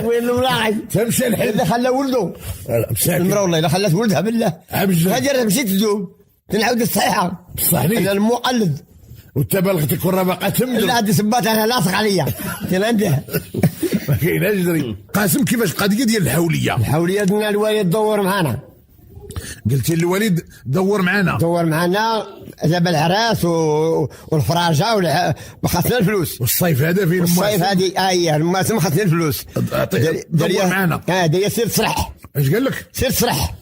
وين البلاغي تمشي الحين اذا خلى ولده المراه والله الا خلات ولدها بالله هاجر مشيت تذوب تنعاود الصحيحه صحيح انا المقلد وانت بلغتك ورا باقا تمدر. لا هادي سبات انا لاصق عليا كان عنده ما كايناش دري. قاسم كيفاش قضيه ديال الحوليه؟ الحوليه درنا الوالد دور معنا. قلتي الوالد دور معنا جاب العراس والفراجه ما خاصنا الفلوس. والصيف هذا فين؟ الصيف هذه المواسم خاصنا الفلوس. دور معنا. داير سير تصرح. اش قال لك؟ سير تصرح.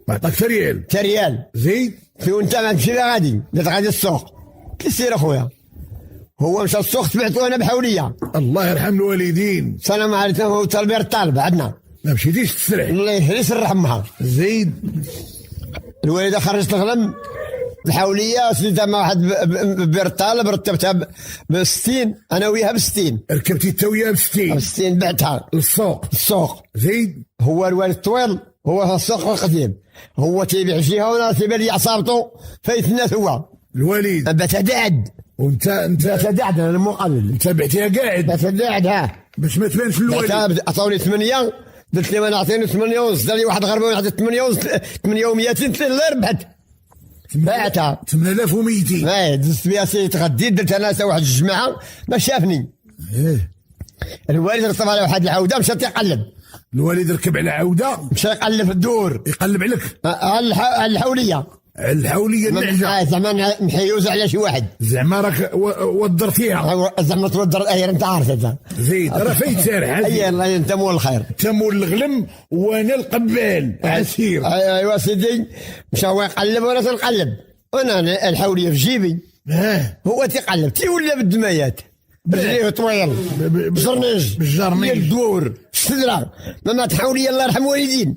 ما عطاك ريال. ريال زيد. وانت ما تمشي غادي درت غادي السوق. كيسير اخويا؟ هو مشى السوق تبعته انا بحوليه. الله يرحم الوالدين. سلام عليكم. هو تربير الطالب عندنا. ما مشيتيش تسرح. الله يسرح امها. زيد. الوالده خرجت الغلم الحوليه سديتها مع واحد بير الطالب رتبتها ب 60 انا وياها ب 60. ركبتي انت وياها ب 60. ب 60 بعتها للسوق. زيد. هو الوالد طويل هو في السوق القديم. هو تيبيع جهه وانا تيبيع لي عصابته فايت الناس. هو الوالد بعتها قاعد. وانت بعتها قاعد انا المقابل. انت بعتيها قاعد. بعتها قاعد ها باش ما تبانش الوالد. عطاوني 8 قلت لي ما نعطيني 8 ونص. دار لي واحد غربه واحد 8 ونص 800 الله ربحت. بعتها 8200. دزت بها سي تغديت درت انا واحد الجماعه ما شافني. الوالد رتب على واحد العوده مشى يقلب. الوالد ركب على عوده مشى يقلب في الدور. يقلب عليك الحوليه. الحوليه النعجه. زعما محيوز على شي واحد. زعما راك ودرتيها. زعما تودر انت عارف انت. زيد راه فايت سارح. اي الله انت مول الخير. انت مول الغلم وانا القبال عسير. ايوا سيدي مشى هو يقلب وانا تنقلب وانا الحوليه في جيبي. هو تيقلب تيولى بالدمايات برجليه طويل بالجرنيج ديال الدور الشدره ما تحوليه الله يرحم والدين.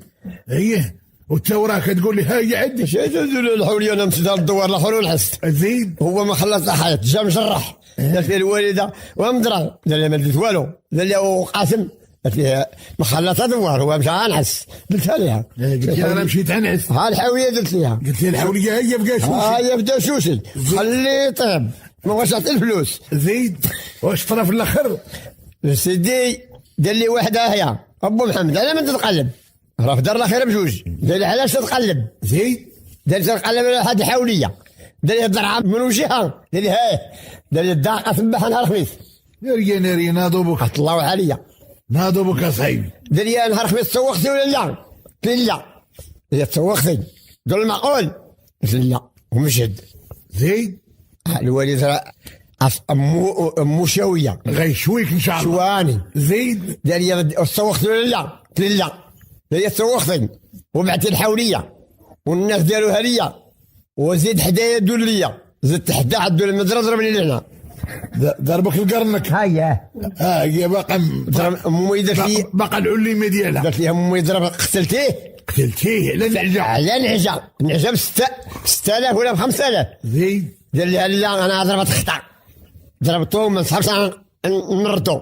وانت وراك تقول لي ها هي عندي شي الحوليه انا مشيت للدوار الاخر ونحس. زيد. هو ما خلص الحياه جا مجرح. قالت لي الوالده ومدرا قال لي ما درت والو. قال لي قاسم قالت لي ما خلص دوار هو مشى انعس. قلتها لها. قلت لها انا مشيت انعس. ها الحوليه قلت لها. قلت لي الحوليه هي بقاشوشي. هي بداشوشي خليه طيب ما بغاش يعطي الفلوس. زيد. واش طرا في الاخر؟ سيدي قال لي وحده هي ابو محمد انا من تتقلب راه في دار الاخيره بجوج. قال لي علاش تتقلب؟ زيد. قال لي تتقلب على واحد الحوليه. قال لي الضرعه من وجهها. قال لي هاه. قال لي الداقه تبعها نهار الخميس. ناري ناضوا بك. طلعوا عليا ناضوا بك صاحبي. قال لي نهار الخميس تسوقتي ولا لا؟ قلت له لا. قال لي تسوقتي؟ قال له معقول؟ قلت له لا ومشهد. زيد. الوالد راه امو شاويه غيشويك ان شاء الله. شواني. زيد. قال لي تسوقتي ولا لا؟ قلت له لا. قال لي تسوقتي وبعت الحوليه والناس داروها ليا وزيد حدايا دول ليا زدت حدا عدو المدرسه ضربني لهنا. ضربك القرنك. هي باقا امي درت لي باقا العليمه ديالها. درت لي امي ضرب قتلتيه على النعجه. على النعجه ب 6000 ولا ب 5000. زيد. قال لي لا انا ضربت خطا ضربته ما نصحبش نمرتو.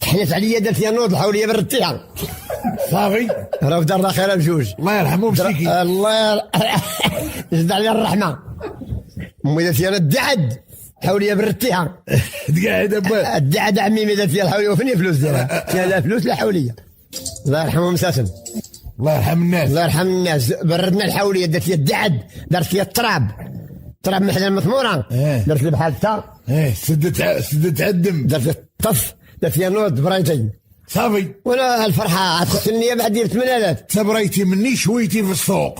تحنت عليا درت لي نوض الحوليه بردتيها صافي. راه في دار الاخيره بجوج. الله يرحمه مسكين. الله يزد عليه الرحمه. امي درت لي انا الدعد حوليه بردتيها. تقعد الدعد عمي درت لي الحوليه وفين الفلوس ديالها؟ فيها لا فلوس لا حوليه. الله يرحمه مساسن. الله يرحم الناس. الله يرحم الناس. بردنا الحوليه درت لي الدعد درت لي التراب محل المثموره. درت لي بحال تا. سدت عالدم. درت لي الطف درت لي نوض برايتي صافي. وانا الفرحه تقتلني بعد 8000. تبريتي مني شويتي في السوق.